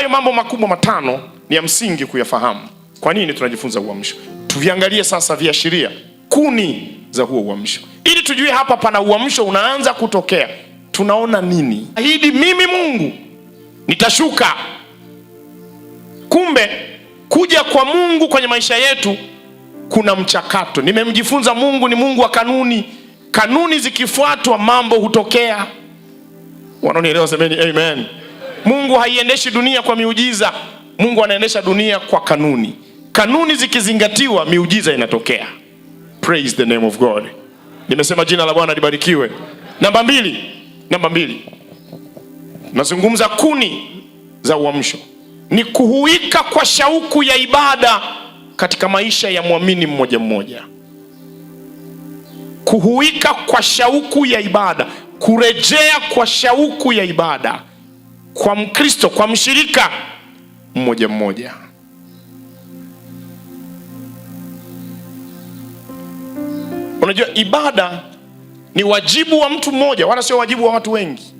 Hayo mambo makubwa matano ni ya msingi kuyafahamu. Kwa nini tunajifunza uamsho? Tuviangalie sasa viashiria, kuni za huo uamsho, ili tujue hapa pana uamsho unaanza kutokea. Tunaona nini? Ahidi mimi Mungu nitashuka. Kumbe kuja kwa Mungu kwenye maisha yetu kuna mchakato. Nimemjifunza Mungu ni Mungu wa kanuni. Kanuni zikifuatwa mambo hutokea. Wanaonielewa semeni amen. Mungu haiendeshi dunia kwa miujiza. Mungu anaendesha dunia kwa kanuni. Kanuni zikizingatiwa miujiza inatokea. Praise the name of God. Nimesema jina la Bwana libarikiwe. Namba mbili. Nazungumza kuni za uamsho. Ni kuhuika kwa shauku ya ibada katika maisha ya muamini mmoja mmoja. Kuhuika kwa shauku ya ibada, kurejea kwa shauku ya ibada kwa Mkristo, kwa mshirika mmoja mmoja. Unajua ibada ni wajibu wa mtu mmoja, wala sio wajibu wa watu wengi.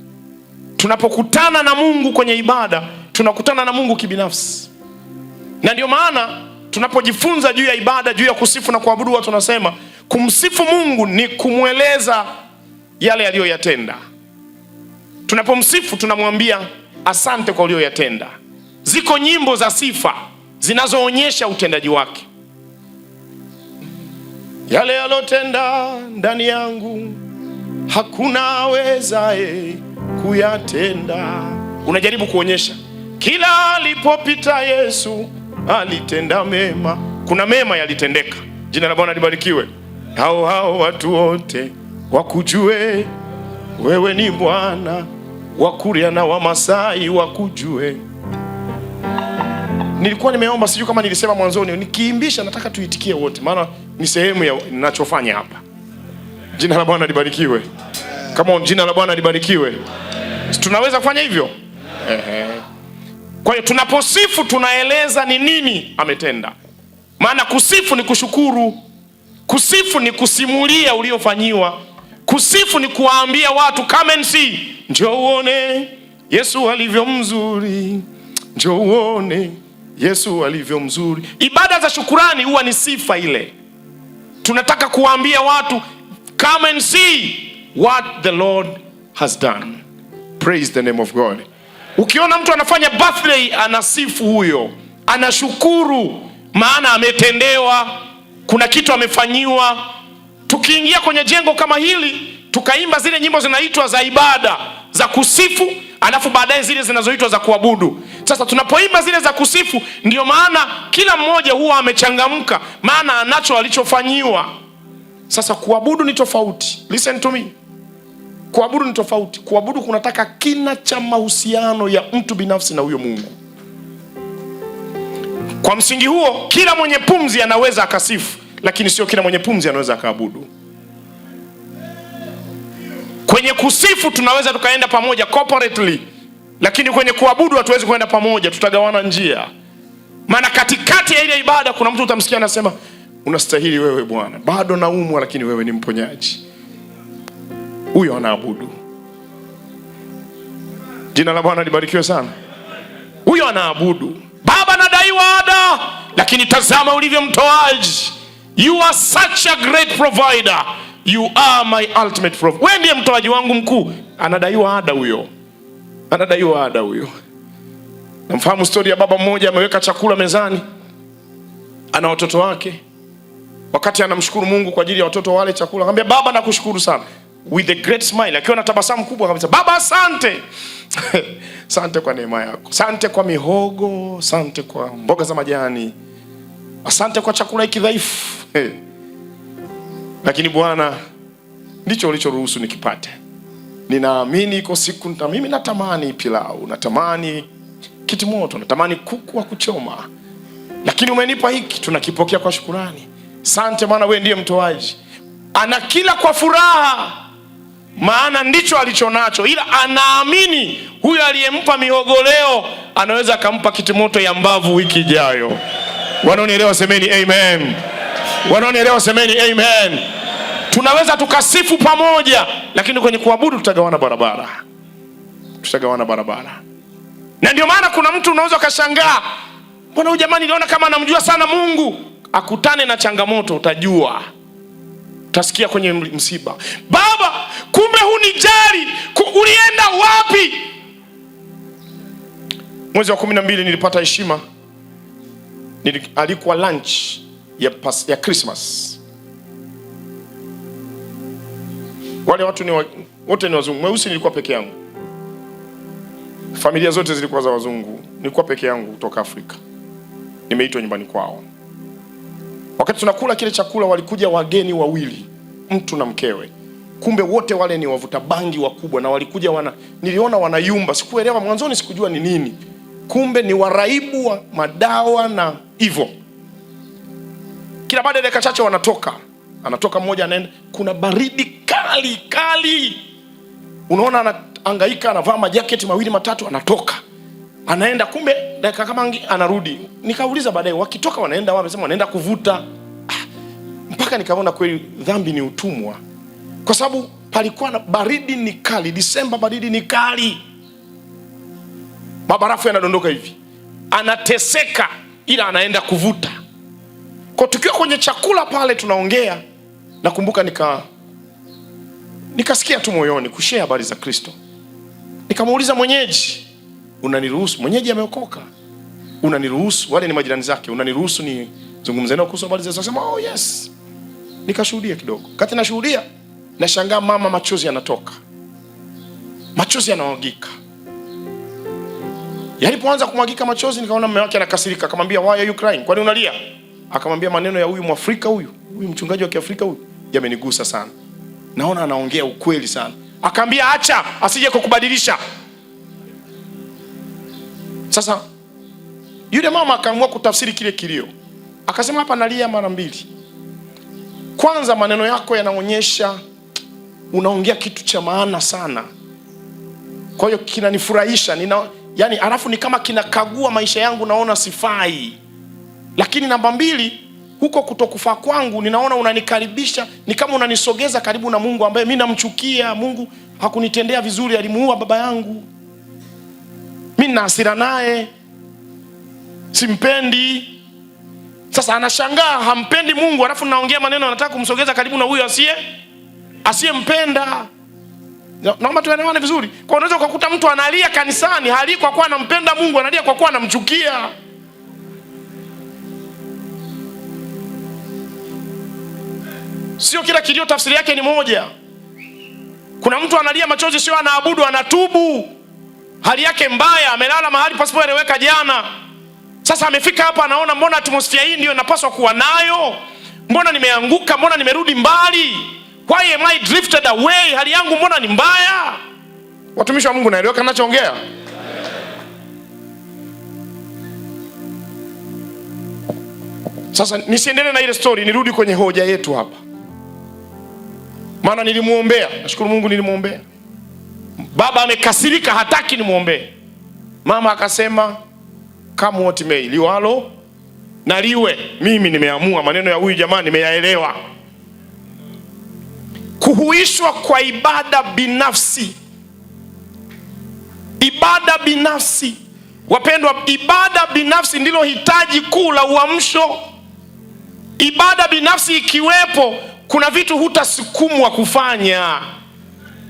Tunapokutana na Mungu kwenye ibada, tunakutana na Mungu kibinafsi. Na ndio maana tunapojifunza juu ya ibada, juu ya kusifu na kuabudu, watu tunasema kumsifu Mungu ni kumweleza yale aliyoyatenda. Tunapomsifu tunamwambia asante kwa uliyoyatenda. Ziko nyimbo za sifa zinazoonyesha utendaji wake. Yale alotenda ndani yangu hakuna awezaye kuyatenda. Unajaribu kuonyesha kila alipopita Yesu alitenda mema. Kuna mema yalitendeka. Jina la Bwana libarikiwe. Hao watu wote wakujue wewe ni Bwana, Wakuria na Wamasai wakujue. Nilikuwa nimeomba, sijui kama nilisema mwanzoni, nikiimbisha nataka tuitikie wote, maana ni sehemu ya ninachofanya hapa. Jina la Bwana libarikiwe. Kama jina la Bwana libarikiwe. Tunaweza kufanya hivyo? Kwa hiyo tunaposifu tunaeleza ni nini ametenda. Maana kusifu ni kushukuru. Kusifu ni kusimulia uliofanyiwa. Kusifu ni kuwaambia watu come and see. Njoo uone Yesu alivyo mzuri. Njoo uone Yesu alivyo mzuri. Ibada za shukurani huwa ni sifa ile. Tunataka kuwaambia watu come and see what the Lord has done. Praise the name of God. Ukiona mtu anafanya birthday, anasifu huyo, anashukuru maana ametendewa, kuna kitu amefanyiwa. Tukiingia kwenye jengo kama hili tukaimba zile nyimbo zinaitwa za ibada za kusifu, alafu baadaye zile zinazoitwa za kuabudu. Sasa tunapoimba zile za kusifu, ndio maana kila mmoja huwa amechangamka, maana anacho alichofanyiwa. Sasa kuabudu ni tofauti. Listen to me. Kuabudu ni tofauti. Kuabudu kunataka kina cha mahusiano ya mtu binafsi na huyo Mungu. Kwa msingi huo, kila mwenye pumzi anaweza akasifu, lakini sio kila mwenye pumzi anaweza akaabudu. Kwenye kusifu tunaweza tukaenda pamoja corporately, lakini kwenye kuabudu hatuwezi kwenda pamoja, tutagawana njia. Maana katikati ya ile ibada kuna mtu utamsikia anasema unastahili wewe Bwana, bado naumwa lakini wewe ni mponyaji. Huyo anaabudu. Jina la Bwana libarikiwe sana. Huyo anaabudu. Baba nadaiwa ada, lakini tazama ulivyo mtoaji. You are such a great provider. You are my ultimate provider. Wewe ndiye mtoaji wangu mkuu. Anadaiwa ada huyo. Anadaiwa ada huyo. Namfahamu story ya baba mmoja, ameweka chakula mezani, ana watoto wake. Wakati anamshukuru Mungu kwa ajili ya watoto wale chakula, akamwambia baba nakushukuru sana. With a great smile, akiwa na tabasamu kubwa kabisa. Baba asante. Asante kwa neema yako. Asante kwa mihogo, asante kwa mboga za majani. Asante kwa chakula hiki dhaifu. Lakini Bwana, ndicho ulichoruhusu nikipate. Ninaamini iko siku na mimi natamani pilau, natamani kitimoto, natamani kuku wa kuchoma. Lakini umenipa hiki, tunakipokea kwa shukrani. Asante maana wewe ndiye mtoaji. Anakila kwa furaha, maana ndicho alichonacho, ila anaamini huyo aliyempa mihogo leo anaweza akampa kitimoto ya mbavu wiki ijayo. Wanaonielewa semeni amen. Wanaonielewa semeni amen. Tunaweza tukasifu pamoja, lakini kwenye kuabudu tutagawana barabara. Tutagawana barabara. Na ndio maana kuna mtu unaweza kashangaa, mbona huyu jamani niliona kama anamjua sana Mungu. Akutane na changamoto utajua. Utasikia kwenye msiba, baba kumbe hunijali, ulienda wapi? Mwezi wa 12 nilipata heshima, alikuwa lunch ya Christmas. Wale watu wote ni wazungu, mweusi nilikuwa peke yangu. Familia zote zilikuwa za wazungu, nilikuwa peke yangu kutoka Afrika. Nimeitwa nyumbani kwao. Wakati tunakula kile chakula walikuja wageni wawili, mtu na mkewe. Kumbe wote wale ni wavuta bangi wakubwa, na walikuja niliona wanayumba, sikuelewa mwanzoni, sikujua ni nini. Kumbe ni waraibu wa madawa na hivyo. Kila baada ya dakika chache anatoka mmoja anaenda, kuna baridi kali. Unaona anahangaika, anavaa majaketi mawili matatu, anatoka. Anaenda, kumbe dakika kama anarudi. Nikauliza baadaye wakitoka wanaenda wapi? Sema wanaenda kuvuta. Mpaka nikaona kweli dhambi ni utumwa. Kwa sababu palikuwa na baridi ni kali, Disemba baridi ni kali. Mabarafu yanadondoka hivi. Anateseka ila anaenda kuvuta. Kwa tukiwa kwenye chakula pale tunaongea, nakumbuka nikasikia tu moyoni kushare habari za Kristo. Nikamuuliza mwenyeji, unaniruhusu? Mwenyeji ameokoka. Unaniruhusu? Wale ni majirani zake. Unaniruhusu ni zungumze nao kuhusu habari za Yesu? Akasema, oh yes. Nikashuhudia kidogo. Kati nashuhudia, nashangaa mama machozi yanatoka. Machozi yanamwagika. Yalipoanza kumwagika machozi, nikaona mume wake anakasirika. Akamwambia, why are you crying? Kwani unalia? Akamwambia, maneno ya huyu Mwafrika huyu mchungaji wa Kiafrika huyu yamenigusa sana. Naona anaongea ukweli sana. Akamwambia, acha asije kukubadilisha. Sasa yule mama akaamua kutafsiri kile kilio. Akasema, hapa nalia mara mbili. Kwanza, maneno yako yanaonyesha unaongea kitu cha maana sana. Kwa hiyo kinanifurahisha. Yani alafu ni kama kinakagua maisha yangu, naona sifai. Lakini namba 2, huko kutokufaa kwangu ninaona unanikaribisha, ni kama unanisogeza karibu na Mungu ambaye mimi namchukia. Mungu hakunitendea vizuri, alimuua baba yangu. Mimi nina hasira naye, simpendi. Sasa anashangaa hampendi Mungu, alafu naongea maneno anataka kumsogeza karibu na huyo asiyempenda. Naomba tuelewane vizuri. Kwa unaweza kukuta mtu analia kanisani, halii kwa kuwa anampenda Mungu, analia kwa kuwa anamchukia. Sio kila kilio tafsiri yake ni moja. Kuna mtu analia machozi sio anaabudu, anatubu. Hali yake mbaya, amelala mahali pasipoeleweka jana. Sasa amefika hapa, anaona mbona atmosphere hii ndio napaswa kuwa nayo? Mbona nimeanguka? Mbona nimerudi mbali? Why am I drifted away? Hali yangu mbona ni mbaya? Watumishi wa Mungu, naeleweka ninachoongea? Sasa nisiendelee na ile story, nirudi kwenye hoja yetu hapa. Maana nilimuombea, nashukuru Mungu nilimuombea. Baba amekasirika, hataki nimuombee. Mama akasema, come what may, liwalo na liwe. Mimi nimeamua, maneno ya huyu jamani nimeyaelewa. Kuhuishwa kwa ibada binafsi. Ibada binafsi. Wapendwa, ibada binafsi ndilo hitaji kuu la uamsho. Ibada binafsi ikiwepo, kuna vitu hutasukumwa kufanya,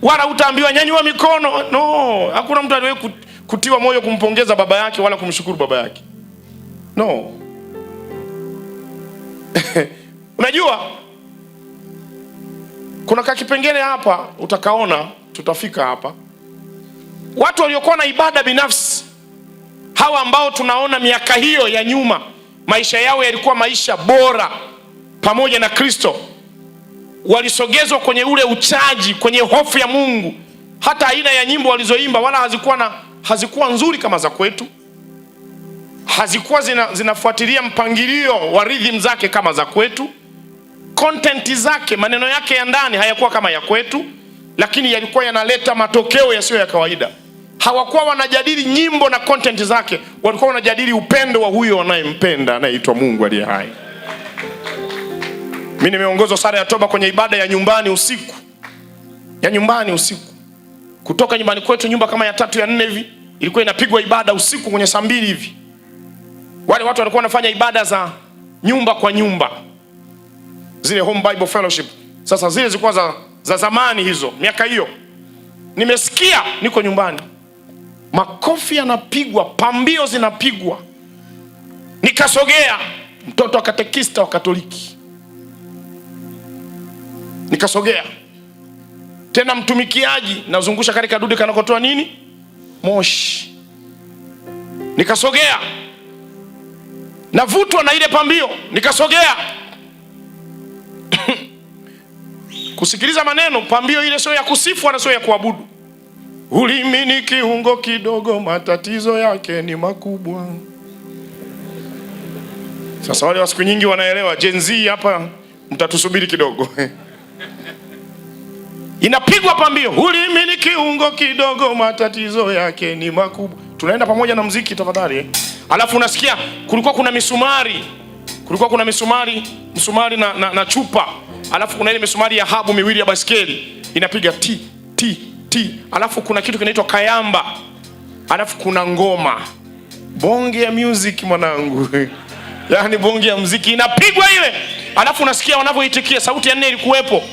wala hutaambiwa nyanyua mikono. No, hakuna mtu aliyewahi kutiwa moyo kumpongeza baba yake wala kumshukuru baba yake. No. Unajua kuna kakipengele hapa utakaona, tutafika hapa. Watu waliokuwa na ibada binafsi, hawa ambao tunaona miaka hiyo ya nyuma maisha yao yalikuwa maisha bora pamoja na Kristo, walisogezwa kwenye ule uchaji, kwenye hofu ya Mungu. Hata aina ya nyimbo walizoimba wala hazikuwa nzuri kama za kwetu. Hazikuwa zinafuatilia mpangilio wa rhythm zake kama za kwetu. Content zake, maneno yake ya ndani hayakuwa kama ya kwetu, lakini yalikuwa yanaleta matokeo yasiyo ya kawaida. Hawakuwa wanajadili nyimbo na content zake, walikuwa wanajadili upendo wa huyo wanayempenda, anayeitwa Mungu aliye hai. Mimi nimeongozwa sala ya toba kwenye ibada ya nyumbani usiku. Ya nyumbani usiku. Kutoka nyumbani kwetu, nyumba kama ya 3 ya 4 hivi, ilikuwa inapigwa ibada usiku kwenye saa 2 hivi. Wale watu walikuwa wanafanya ibada za nyumba kwa nyumba, zile home Bible fellowship. Sasa zile zilikuwa za zamani hizo, miaka hiyo. Nimesikia, niko nyumbani, makofi yanapigwa, pambio zinapigwa. Nikasogea, mtoto wa katekista wa Katoliki. Nikasogea tena, mtumikiaji, nazungusha katika dude kanakotoa nini? Moshi. Nikasogea, navutwa na ile pambio, nikasogea kusikiliza maneno. Pambio ile sio ya kusifu wala sio ya kuabudu. Ulimi ni kiungo kidogo, matatizo yake ni makubwa. Sasa wale wa siku nyingi wanaelewa. Gen Z hapa mtatusubiri kidogo. Inapigwa pambio, ulimi ni kiungo kidogo, matatizo yake ni makubwa. Tunaenda pamoja na muziki tafadhali. Alafu unasikia kulikuwa kuna misumari. Kulikuwa kuna misumari na chupa. Alafu kuna ile misumari ya habu miwili ya basikeli inapiga ti ti ti. Alafu kuna kitu kinaitwa kayamba. Alafu kuna ngoma. Bonge ya music mwanangu. Yaani bonge ya muziki inapigwa ile. Alafu unasikia wanavyoitikia. Sauti ya 4 ilikuwepo.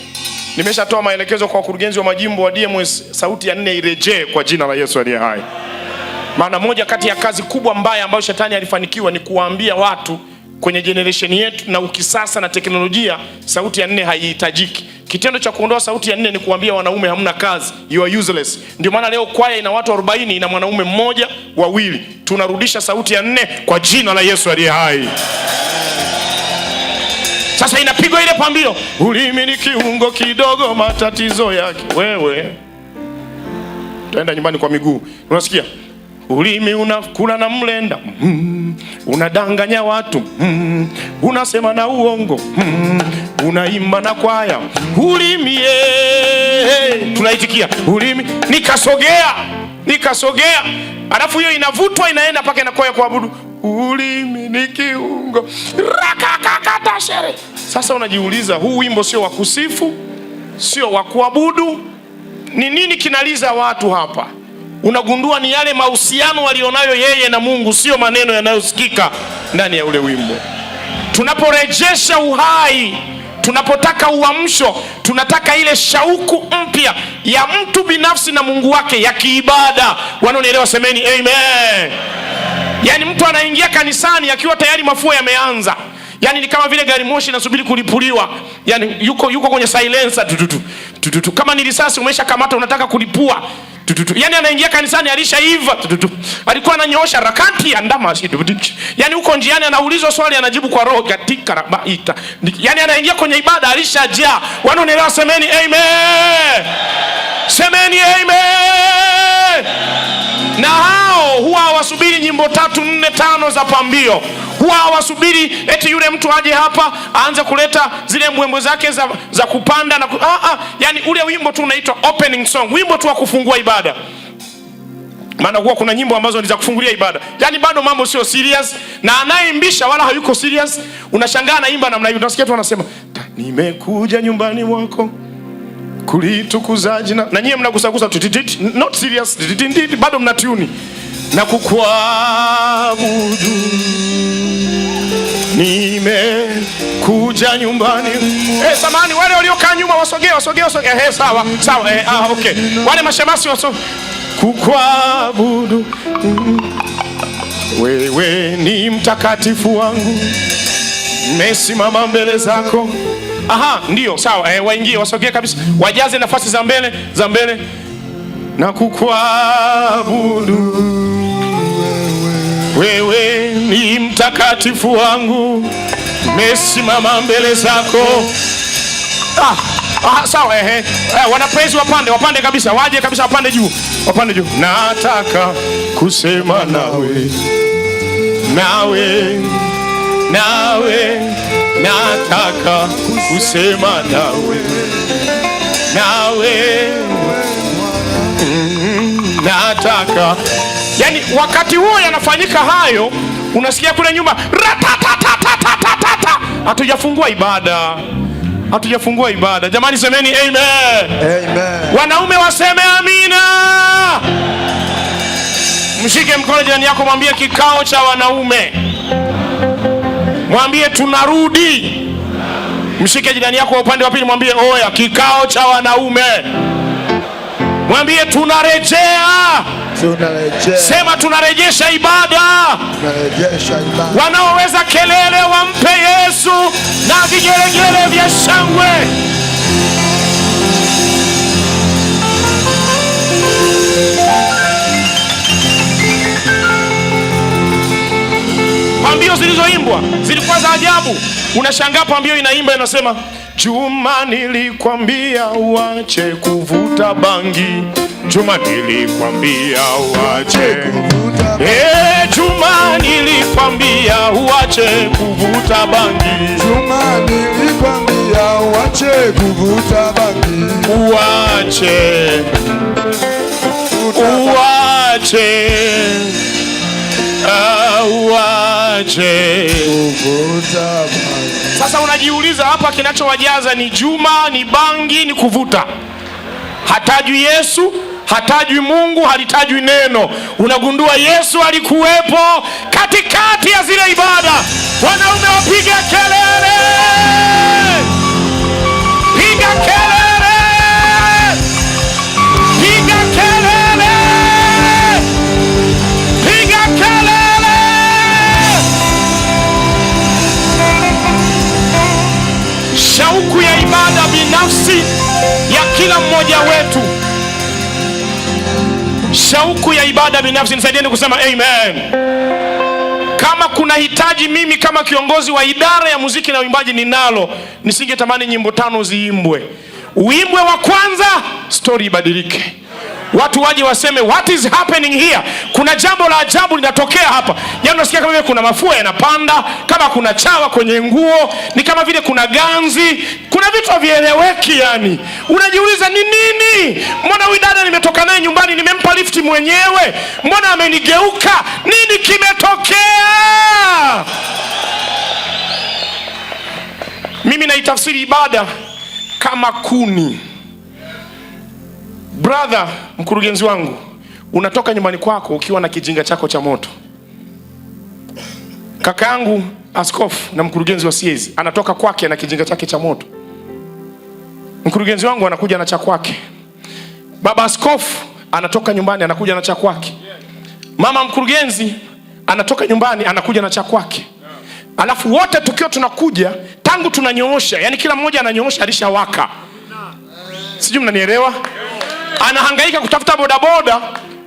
Nimeshatoa maelekezo kwa wakurugenzi wa majimbo wa DMS, sauti ya 4 irejee kwa jina la Yesu aliye hai. Maana moja kati ya kazi kubwa mbaya ambayo shetani alifanikiwa ni kuwaambia watu kwenye generation yetu na ukisasa na teknolojia, sauti ya 4 haihitajiki. Kitendo cha kuondoa sauti ya 4 ni kuambia wanaume hamna kazi, you are useless. Ndio maana leo kwaya ina watu 40, ina mwanaume mmoja, 2. Tunarudisha sauti ya 4 kwa jina la Yesu aliye hai. Sasa inapigwa ile pambio, ulimi ni kiungo kidogo, matatizo yake. Wewe tuenda nyumbani kwa miguu, unasikia ulimi unakula na mlenda, unadanganya watu, unasema na uongo, unaimba na kwaya, ulimi tunaitikia ulimi. Nikasogea, alafu hiyo inavutwa inaenda paka inakuwa ya kuabudu. Ulimi ni kiungo rakakakata shere. Sasa unajiuliza, huu wimbo sio wa kusifu, sio wa kuabudu, ni nini kinaliza watu hapa? Unagundua ni yale mahusiano walionayo yeye na Mungu, sio maneno yanayosikika ndani ya ule wimbo. Tunaporejesha uhai, tunapotaka uamsho, tunataka ile shauku mpya ya mtu binafsi na Mungu wake ya kiibada. Wanaonielewa semeni amen. Yaani mtu anaingia kanisani akiwa tayari mafua yameanza. Yaani ni kama vile gari moshi inasubiri kulipuliwa. Yaani yuko kwenye silencer tututu. Kama ni risasi umesha kamata unataka kulipua. Yaani anaingia kanisani alishaiva. Alikuwa ananyoosha rakati ya ndama. Yaani huko njiani anaulizwa swali anajibu kwa roho katika rabaita. Yaani anaingia kwenye ibada alishajaa. Wanaonielewa semeni amen. Semeni amen. Na hao huwa hawasubiri nyimbo 3, 4, 5 za pambio. Huwa hawasubiri eti yule mtu aje hapa aanze kuleta zile mbwembwe zake za kupanda na yani ule wimbo tu unaitwa opening song, wimbo tu wa kufungua ibada. Maana huwa kuna nyimbo ambazo ni za kufungulia ibada. Yani bado mambo sio serious na anayeimbisha wala hayuko serious. Unashangaa naimba namna hiyo, unasikia tu anasema nimekuja nyumbani mwako kulitukuza jina, na nyie mnagusagusa not serious, bado mnatuni na kukuabudu, nimekuja nyumbani. Samani wale waliokaa nyuma wasogee. Sawa. Okay. Wale mashemasi kukuabudu, wewe ni mtakatifu wangu, nimesimama mbele zako. Ndio, sawa. Waingie, wasogee kabisa, wajaze nafasi za mbele na kukuabudu, wewe ni mtakatifu wangu, nimesimama mbele zako. Sawa. Wanapraise wapande kabisa, waje kabisa, wapande juu. Nataka kusema nawe, nataka kusema nawe, nataka. Yani wakati huo yanafanyika hayo, unasikia kule nyuma ratatatatata. Hatujafungua ibada. Jamani semeni amen. Wanaume waseme amina. Mshike mkono jirani yako, mwambie kikao cha wanaume. Mwambie tunarudi. Mshike jirani yako wa upande wa pili, mwambie oya, kikao cha wanaume. Mwambie tunarejea. Sema tunarejesha ibada. Wanaoweza kelele wampe Yesu na vigelegele vya shangwe. Pambio zilizoimbwa zilikuwa za ajabu. Unashangaa pambio inaimba inasema, Juma nilikwambia uache kuvuta bangi. Juma nilikwambia uache kuvuta bangi. Juma nilikwambia uache kuvuta bangi. Juma nilikwambia uache kuvuta bangi. Uache. Uache. Uache kuvuta bangi. Sasa unajiuliza hapa kinachowajaza ni Juma, ni bangi, ni kuvuta. Hatajwi Yesu, hatajwi Mungu, halitajwi neno. Unagundua Yesu alikuwepo katikati ya zile ibada. Wanaume wapiga kelele. Piga kelele. Piga kelele. Piga kelele. Shauku ya ibada binafsi ya kila mmoja wetu. Shauku ya ibada binafsi. Nisaidieni kusema amen. Kama kuna hitaji mimi kama kiongozi wa idara ya muziki na uimbaji ninalo, nisingetamani nyimbo 5 ziimbwe. Uimbwe wa kwanza, story ibadilike. Watu waje waseme what is happening here? Kuna jambo la ajabu linatokea hapa. Yaani unasikia kama vile kuna mafua yanapanda, kama kuna chawa kwenye nguo, ni kama vile kuna ganzi, kuna vitu havieleweki yani. Unajiuliza ni nini? Mbona huyu dada nimetoka naye nyumbani, nimempa lifti mwenyewe, mbona amenigeuka? Nini kimetokea? Mimi naitafsiri ibada kama kuni. Brother, mkurugenzi wangu, unatoka nyumbani kwako ukiwa na kijinga chako cha moto. Kaka yangu askofu na mkurugenzi wa siezi anatoka kwake na kijinga chake cha moto. Mkurugenzi wangu anakuja na cha kwake. Baba askofu anatoka nyumbani anakuja na cha kwake. Mama mkurugenzi anatoka nyumbani anakuja na cha kwake. Alafu wote tukiwa tunakuja, tangu tunanyoosha, yani kila mmoja ananyoosha alishawaka. Sijui mnanielewa? Anahangaika kutafuta bodaboda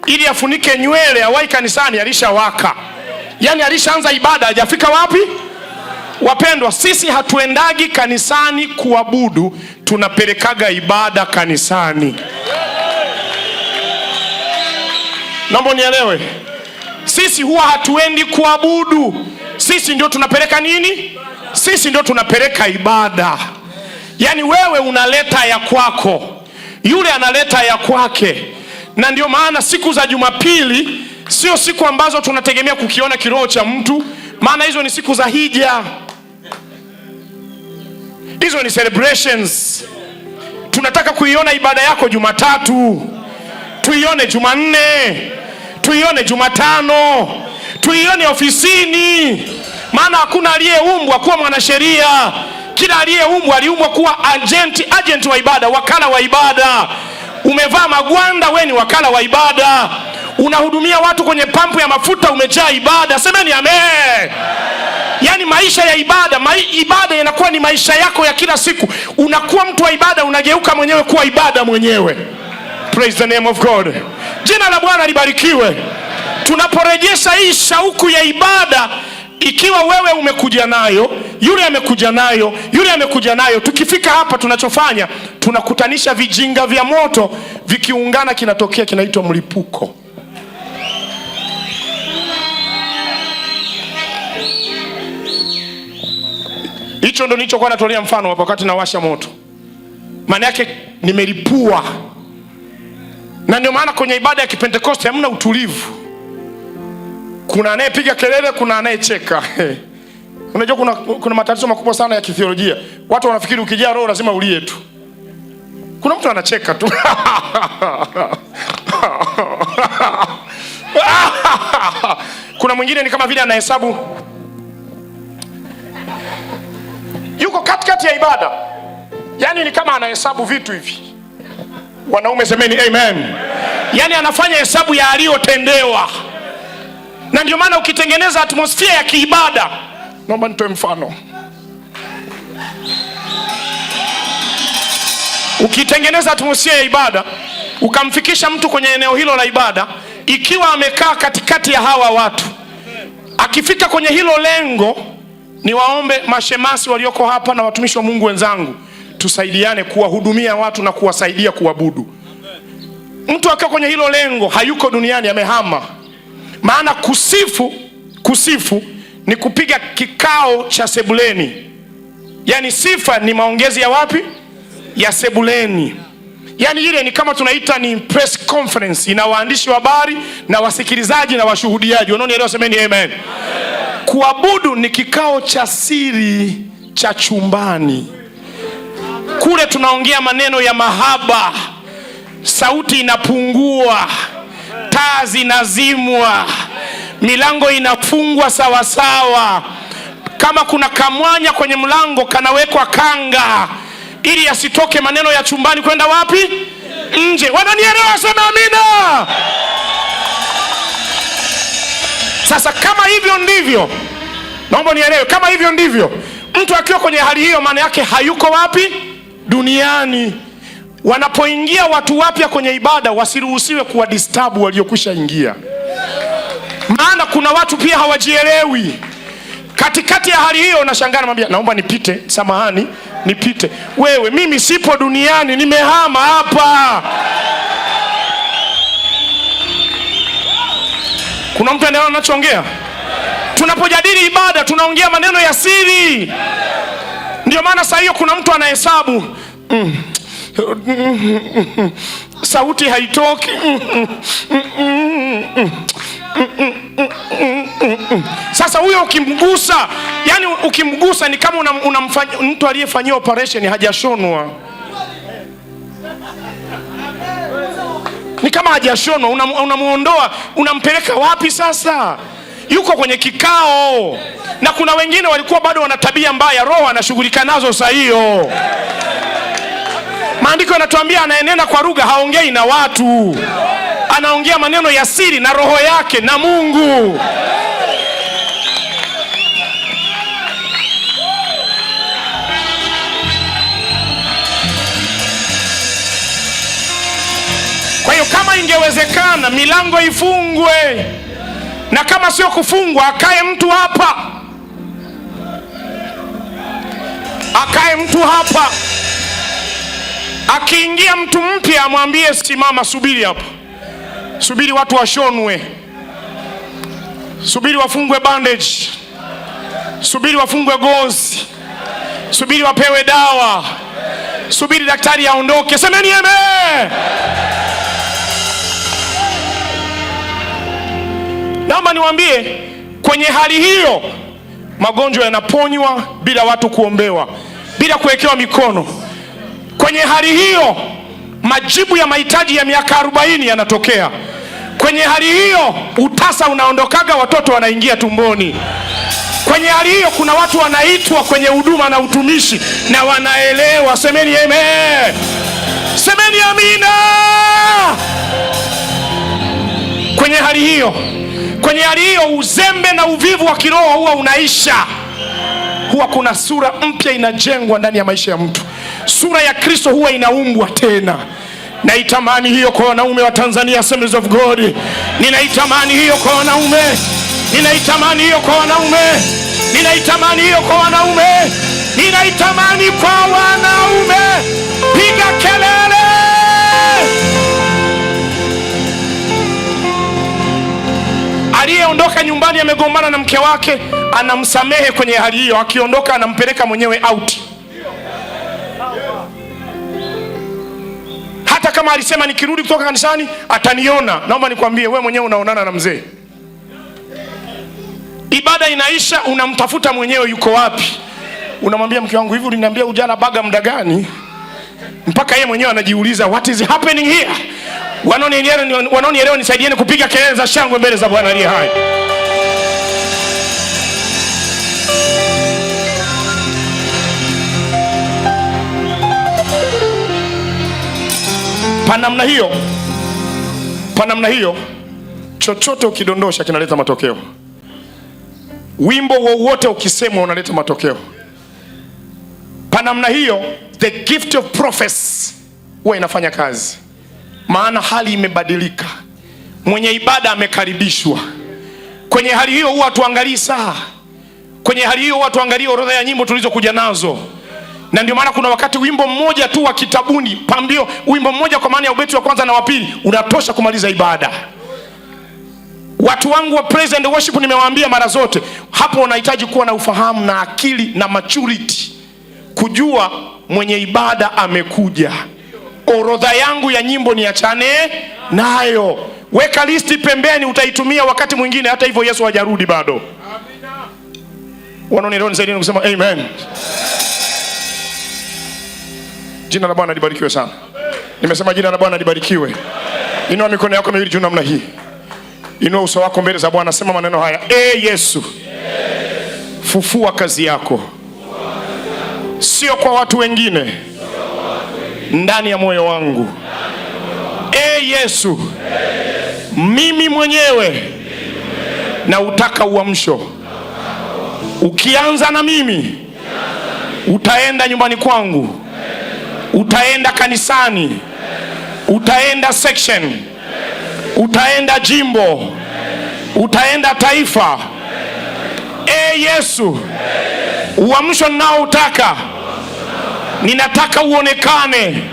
ili afunike nywele awai kanisani, alishawaka. Yani alishaanza ibada, hajafika wapi? Wapendwa, sisi hatuendagi kanisani kuabudu, tunapelekaga ibada kanisani. Naomba nielewe. Sisi huwa hatuendi kuabudu. Sisi ndio tunapeleka nini? Sisi ndio tunapeleka ibada. Yani wewe unaleta ya kwako, yule analeta ya kwake. Na ndio maana siku za Jumapili sio siku ambazo tunategemea kukiona kiroho cha mtu, maana hizo ni siku za hija. Hizo ni celebrations. Tunataka kuiona ibada yako Jumatatu, tuione Jumanne, tuione Jumatano, tuione ofisini. Maana hakuna aliyeumbwa kuwa mwanasheria. Kila aliyeumbwa aliumbwa kuwa agent wa ibada, wakala wa ibada. Umevaa magwanda, wewe ni wakala wa ibada. Unahudumia watu kwenye pampu ya mafuta, umejaa ibada. Semeni amen. Yani maisha ya ibada, ibada inakuwa ni maisha yako ya kila siku. Unakuwa mtu wa ibada, unageuka mwenyewe kuwa ibada mwenyewe. Praise the name of God. Jina la Bwana libarikiwe. Tunaporejesha hii shauku ya ibada, ikiwa wewe umekuja nayo, yule amekuja nayo, yule amekuja nayo, tukifika hapa tunachofanya, tunakutanisha vijinga vya moto, vikiungana kinatokea kinaitwa mlipuko. Hicho ndo nilichokuwa natolea mfano hapo wakati nawasha moto. Maana yake nimelipua. Na ndio maana kwenye ibada ya Kipentekoste hamna utulivu. Kuna anayepiga kelele, kuna anayecheka. Unajua kuna matatizo makubwa sana ya kithiolojia. Watu wanafikiri ukijaa roho lazima ulie tu. Kuna mtu anacheka tu. Kuna mwingine ni kama vile anahesabu, yuko katikati ya ibada, yani ni kama anahesabu vitu hivi. Wanaume semeni amen. Yani anafanya hesabu ya aliyotendewa. Na ndio maana ukitengeneza atmosphere ya kiibada, naomba nitoe mfano. Ukitengeneza atmosphere ya ibada, ukamfikisha mtu kwenye eneo hilo la ibada, ikiwa amekaa katikati ya hawa watu, akifika kwenye hilo lengo, ni waombe mashemasi walioko hapa na watumishi wa Mungu wenzangu, tusaidiane kuwahudumia watu na kuwasaidia kuabudu. Mtu akiwa kwenye hilo lengo hayuko duniani, amehama. Maana kusifu ni kupiga kikao cha sebuleni. Yani sifa ni maongezi ya wapi? Ya sebuleni. Yani ile ni kama tunaita ni press conference, ina waandishi wa habari na wasikilizaji na washuhudiaji. Wanaonielewa semeni amen. Kuabudu ni kikao cha siri cha chumbani. Kule tunaongea maneno ya mahaba, sauti inapungua, taa zinazimwa, milango inafungwa sawa sawa. Kama kuna kamwanya kwenye mlango, kanawekwa kanga ili asitoke maneno ya chumbani kwenda wapi? Nje. Wananielewa? Sema amina. Sasa kama hivyo ndivyo, naomba nielewe, kama hivyo ndivyo, mtu akiwa kwenye hali hiyo, maana yake hayuko wapi? Duniani. Wanapoingia watu wapya kwenye ibada, wasiruhusiwe kuwa disturb waliokwisha ingia. Maana kuna watu pia hawajielewi. Katikati ya hali hiyo unashangaa, namwambia naomba nipite, samahani, nipite. Wewe, mimi sipo duniani, nimehama hapa. Kuna mtu anaelewa ninachoongea? Tunapojadili ibada tunaongea maneno ya siri. Ndio maana saa hiyo kuna mtu anahesabu, sauti haitoki, Sasa huyo ukimgusa, yani ukimgusa ni kama unamfanya mtu aliyefanyia operation hajashonwa. Ni kama hajashonwa, unamuondoa, unampeleka wapi sasa? Yuko kwenye kikao. Na kuna wengine walikuwa bado wana tabia mbaya, roho anashughulika nazo saa hiyo. Maandiko yanatuambia anayenena kwa lugha haongei na watu, anaongea maneno ya siri na roho yake na Mungu. Kwa hiyo kama ingewezekana milango ifungwe, na kama sio kufungwa akae mtu hapa, akae mtu hapa. Akiingia mtu mpya amwambie simama, subiri hapa, subiri watu washonwe, subiri wafungwe bandage, subiri wafungwe gozi, subiri wapewe dawa, subiri daktari aondoke. Semeni amen. Naomba niwaambie, kwenye hali hiyo magonjwa yanaponywa bila watu kuombewa, bila kuwekewa mikono. Kwenye hali hiyo majibu ya mahitaji ya miaka 40 yanatokea. Kwenye hali hiyo utasa unaondokaga, watoto wanaingia tumboni. Kwenye hali hiyo kuna watu wanaitwa kwenye huduma na utumishi na wanaelewa. Semeni amen. Semeni amina. Kwenye hali hiyo uzembe na uvivu wa kiroho huwa unaisha. Huwa kuna sura mpya inajengwa ndani ya maisha ya mtu. Sura ya Kristo huwa inaumbwa tena. Naitamani hiyo kwa wanaume wa Tanzania Assemblies of God. Ninaitamani hiyo kwa wanaume. Ninaitamani hiyo kwa wanaume. Ninaitamani hiyo kwa wanaume. Ninaitamani kwa wanaume. Piga kelele. Aliyeondoka nyumbani amegombana na mke wake, anamsamehe kwenye hali hiyo. Akiondoka anampeleka mwenyewe out. Hata kama alisema nikirudi kutoka kanisani ataniona, naomba nikwambie wewe mwenyewe unaonana na mzee. Ibada inaisha, unamtafuta mwenyewe yuko wapi. Unamwambia mke wangu, hivi uliniambia ujana baga muda gani? Mpaka yeye mwenyewe anajiuliza what is happening here. Wanaonielewa nisaidieni kupiga kelele za shangwe mbele za Bwana aliye hai. Pa namna hiyo chochote ukidondosha kinaleta matokeo. Wimbo wowote ukisemwa unaleta matokeo. Pa namna hiyo the gift of prophecy huwa inafanya kazi, maana hali imebadilika. Mwenye ibada amekaribishwa. Kwenye hali hiyo huwa tuangalie saa. Kwenye hali hiyo huwa tuangalie orodha ya nyimbo tulizokuja nazo. Na ndio maana kuna wakati wimbo mmoja tu wa kitabuni, pambio, wimbo mmoja kwa maana ya ubeti wa kwanza na wa pili unatosha kumaliza ibada. Watu wangu wa praise and worship nimewaambia mara zote, hapo unahitaji kuwa na ufahamu na akili na maturity, kujua mwenye ibada amekuja. Orodha yangu ya nyimbo niachane nayo. Weka listi pembeni, utaitumia wakati mwingine. Hata hivyo Yesu hajarudi bado. Amina. Wanaonielewa zaidi kusema amen. Jina la Bwana libarikiwe sana. Nimesema jina la Bwana libarikiwe. Inua mikono yako miwili juu namna hii. Inua uso wako mbele za Bwana, sema maneno haya. Yesu, fufua kazi yako. Sio kwa watu wengine, ndani ya moyo wangu. Yesu, mimi mwenyewe na utaka uamsho. Ukianza na mimi, utaenda nyumbani kwangu, utaenda kanisani, utaenda section, utaenda jimbo, utaenda taifa. Yesu, uamsho nao utaka, ninataka uonekane.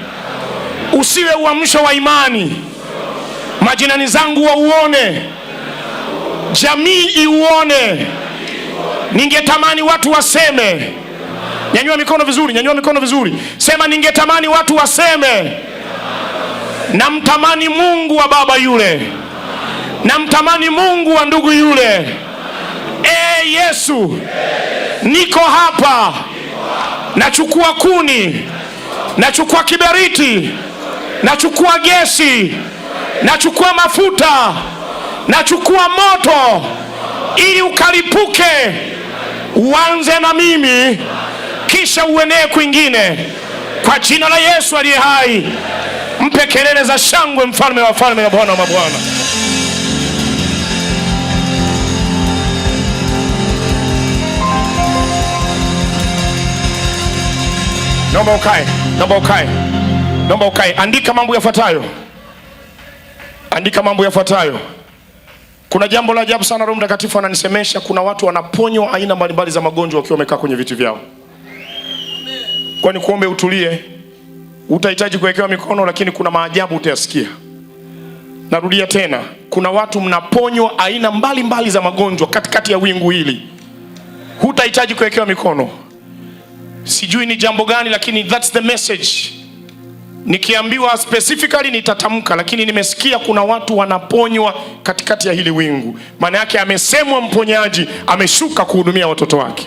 Usiwe uamsho wa imani, majirani zangu wauone, jamii iuone. Ningetamani watu waseme. Nyanyua mikono vizuri, nyanyua mikono vizuri. Sema ningetamani watu waseme, namtamani Mungu wa baba yule, namtamani Mungu wa ndugu yule. Yesu, niko hapa. Nachukua kuni, nachukua kiberiti, nachukua gesi, nachukua mafuta, nachukua moto, ili ukalipuke. Uanze na mimi, kisha uenee kwingine. Kwa jina la Yesu aliye hai, mpe kelele za shangwe mfalme wa falme na Bwana wa mabwana. Naomba ukae, naomba ukae, naomba ukae. Andika mambo yafuatayo. Andika mambo yafuatayo. Kuna jambo la ajabu sana Roho Mtakatifu ananisemesha. Kuna watu wanaponywa aina mbalimbali za magonjwa wakiwa wamekaa kwenye viti vyao. Kwa ni kuombe utulie. Utahitaji kuwekewa mikono, lakini kuna maajabu utayasikia. Narudia tena, kuna watu mnaponywa aina mbalimbali za magonjwa katikati ya wingu hili. Hutahitaji kuwekewa mikono. Sijui ni jambo gani, lakini that's the message. Nikiambiwa specifically nitatamka, lakini nimesikia kuna watu wanaponywa katikati ya hili wingu. Maana yake amesemwa mponyaji ameshuka kuhudumia watoto wake.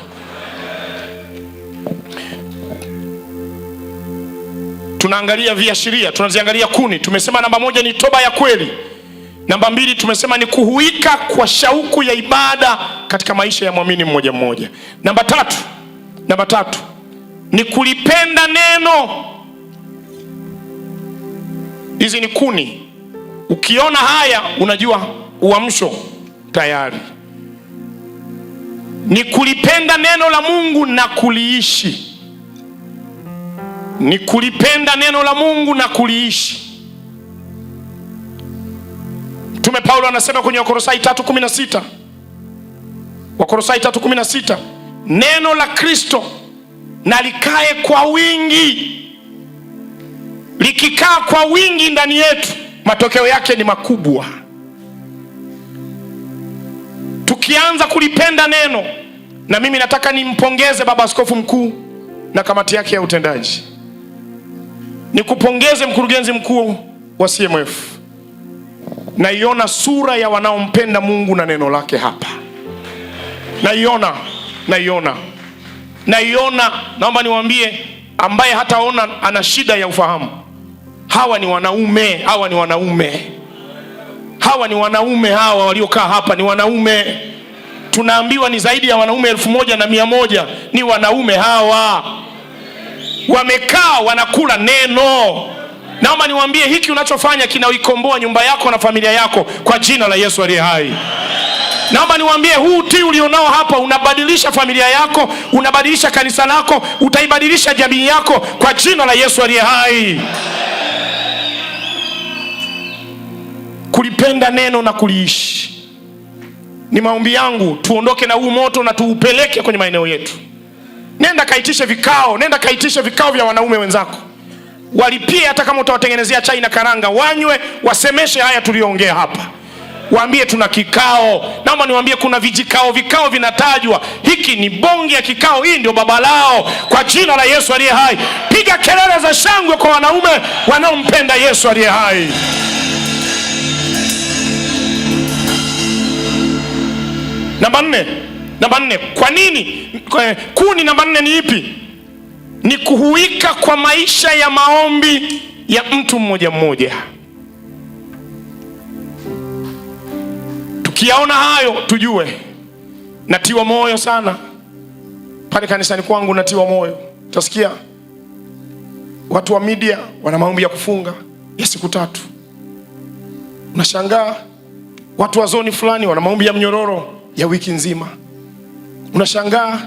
Tunaangalia viashiria, tunaziangalia kuni. Tumesema namba 1 ni toba ya kweli. Namba 2 tumesema ni kuhuika kwa shauku ya ibada katika maisha ya muamini mmoja mmoja. Namba 3 ni kulipenda neno. Hizi ni kuni. Ukiona haya unajua uamsho tayari. Ni kulipenda neno la Mungu na kuliishi. Ni kulipenda neno la Mungu na kuliishi. Mtume Paulo anasema kwenye Wakolosai 3:16. Wakolosai 3:16, neno la Kristo na likae kwa wingi. Likikaa kwa wingi ndani yetu, matokeo yake ni makubwa. Tukianza kulipenda neno, na mimi nataka nimpongeze Baba Askofu Mkuu na kamati yake ya utendaji. Nikupongeze mkurugenzi mkuu wa CMF. Naiona sura ya wanaompenda Mungu na neno lake hapa. Naiona, naomba niwaambie ambaye hataona ana shida ya ufahamu. Hawa ni wanaume, hawa waliokaa hapa ni wanaume. Tunaambiwa ni zaidi ya wanaume 1100. Ni wanaume hawa. Wamekaa wanakula neno. Naomba niwaambie hiki unachofanya kinaikomboa nyumba yako na familia yako kwa jina la Yesu aliye hai. Naomba niwaambie huu utii ulionao hapa unabadilisha familia yako, unabadilisha kanisa lako, utaibadilisha jamii yako kwa jina la Yesu aliye hai. Kulipenda neno na kuliishi. Ni maombi yangu tuondoke na huu moto na tuupeleke kwenye maeneo yetu. Nenda kaitishe vikao, nenda kaitishe vikao vya wanaume wenzako. Walipie hata kama utawatengenezea chai na karanga, wanywe, wasemeshe haya tuliyoongea hapa. Waambie tuna kikao. Naomba niwaambie kuna vikao vinatajwa. Hiki ni bonge ya kikao, hii ndio baba lao kwa jina la Yesu aliye hai. Piga kelele za shangwe kwa wanaume wanaompenda Yesu aliye hai. Namba nne, kwa nini? Kuni namba 4 ni ipi? Ni kuhuika kwa maisha ya maombi ya mtu mmoja mmoja. Tukiyaona hayo tujue natiwa moyo sana. Pale kanisani kwangu natiwa moyo. Utasikia watu wa media wana maombi ya kufunga ya siku 3. Unashangaa watu wa zoni fulani wana maombi ya mnyororo ya wiki nzima. Unashangaa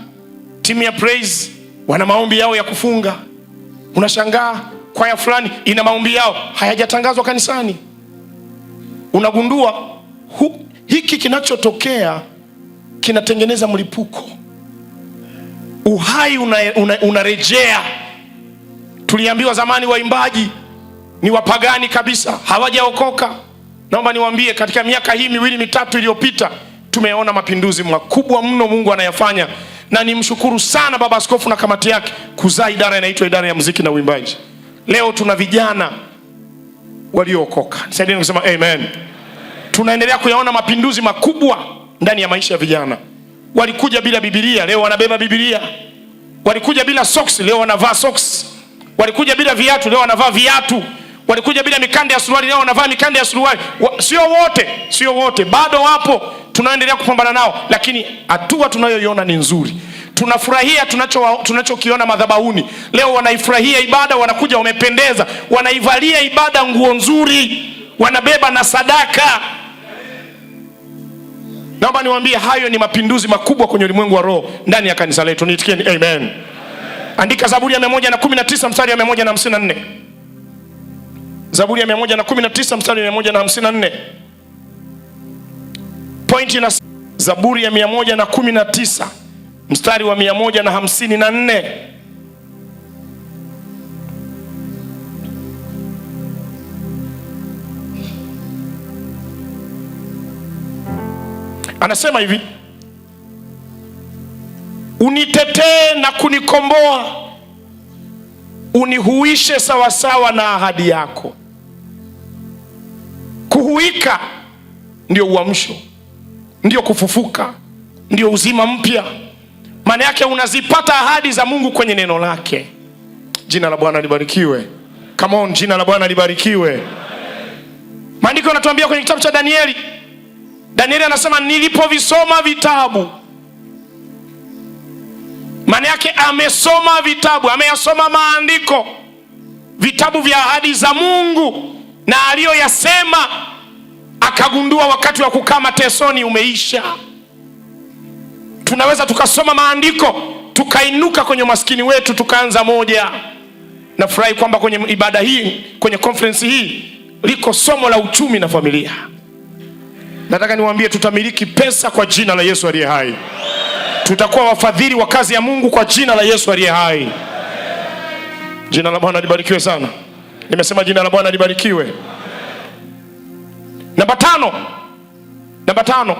timu ya praise wana maombi yao ya kufunga. Unashangaa kwaya fulani ina maombi yao hayajatangazwa kanisani. Unagundua hiki kinachotokea kinatengeneza mlipuko. Uhai unarejea. Tuliambiwa zamani waimbaji ni wapagani kabisa, hawajaokoka. Naomba niwaambie katika miaka hii 2-3 iliyopita tumeona mapinduzi makubwa mno Mungu anayafanya, na nimshukuru sana baba askofu na kamati yake kuzaa idara inaitwa idara ya muziki na uimbaji. Leo tuna vijana waliookoka. Nisaidieni kusema amen. Tunaendelea kuyaona mapinduzi makubwa ndani ya maisha ya vijana. Walikuja bila Biblia, leo wanabeba Biblia. Walikuja bila socks, leo wanavaa socks. Walikuja bila viatu, leo wanavaa viatu. Walikuja bila mikanda ya suruali, leo wanavaa mikanda ya suruali. Sio wote, bado wapo. Tunaendelea kupambana nao, lakini hatua tunayoiona ni nzuri. Tunafurahia tunachokiona madhabahuni. Leo wanaifurahia ibada, wanakuja wamependeza, wanaivalia ibada nguo nzuri, wanabeba na sadaka. Naomba niwaambie hayo ni mapinduzi makubwa kwenye ulimwengu wa roho ndani ya kanisa letu. Niitikieni amen. Andika Zaburi ya 119 mstari wa 154. Zaburi ya 119 mstari wa 154. Point na Zaburi ya 119 mstari wa 154. Anasema hivi: unitetee na kunikomboa, unihuishe sawasawa na ahadi yako. Kuhuika ndio uamsho, ndio kufufuka, ndio uzima mpya. Maana yake unazipata ahadi za Mungu kwenye neno lake. Jina la Bwana libarikiwe. Come on, jina la Bwana libarikiwe. Maandiko yanatuambia kwenye kitabu cha Danieli anasema nilipovisoma vitabu. Maana yake amesoma vitabu, ameyasoma maandiko, vitabu vya ahadi za Mungu na aliyoyasema, akagundua wakati wa kukaa matesoni umeisha. Tunaweza tukasoma maandiko tukainuka kwenye maskini wetu tukaanza moja. Nafurahi kwamba kwenye ibada hii, kwenye conference hii liko somo la uchumi na familia. Nataka niwaambie tutamiliki pesa kwa jina la Yesu aliye hai. Tutakuwa wafadhili wa kazi ya Mungu kwa jina la Yesu aliye hai. Jina la Bwana libarikiwe sana. Nimesema jina la Bwana libarikiwe. Namba 5,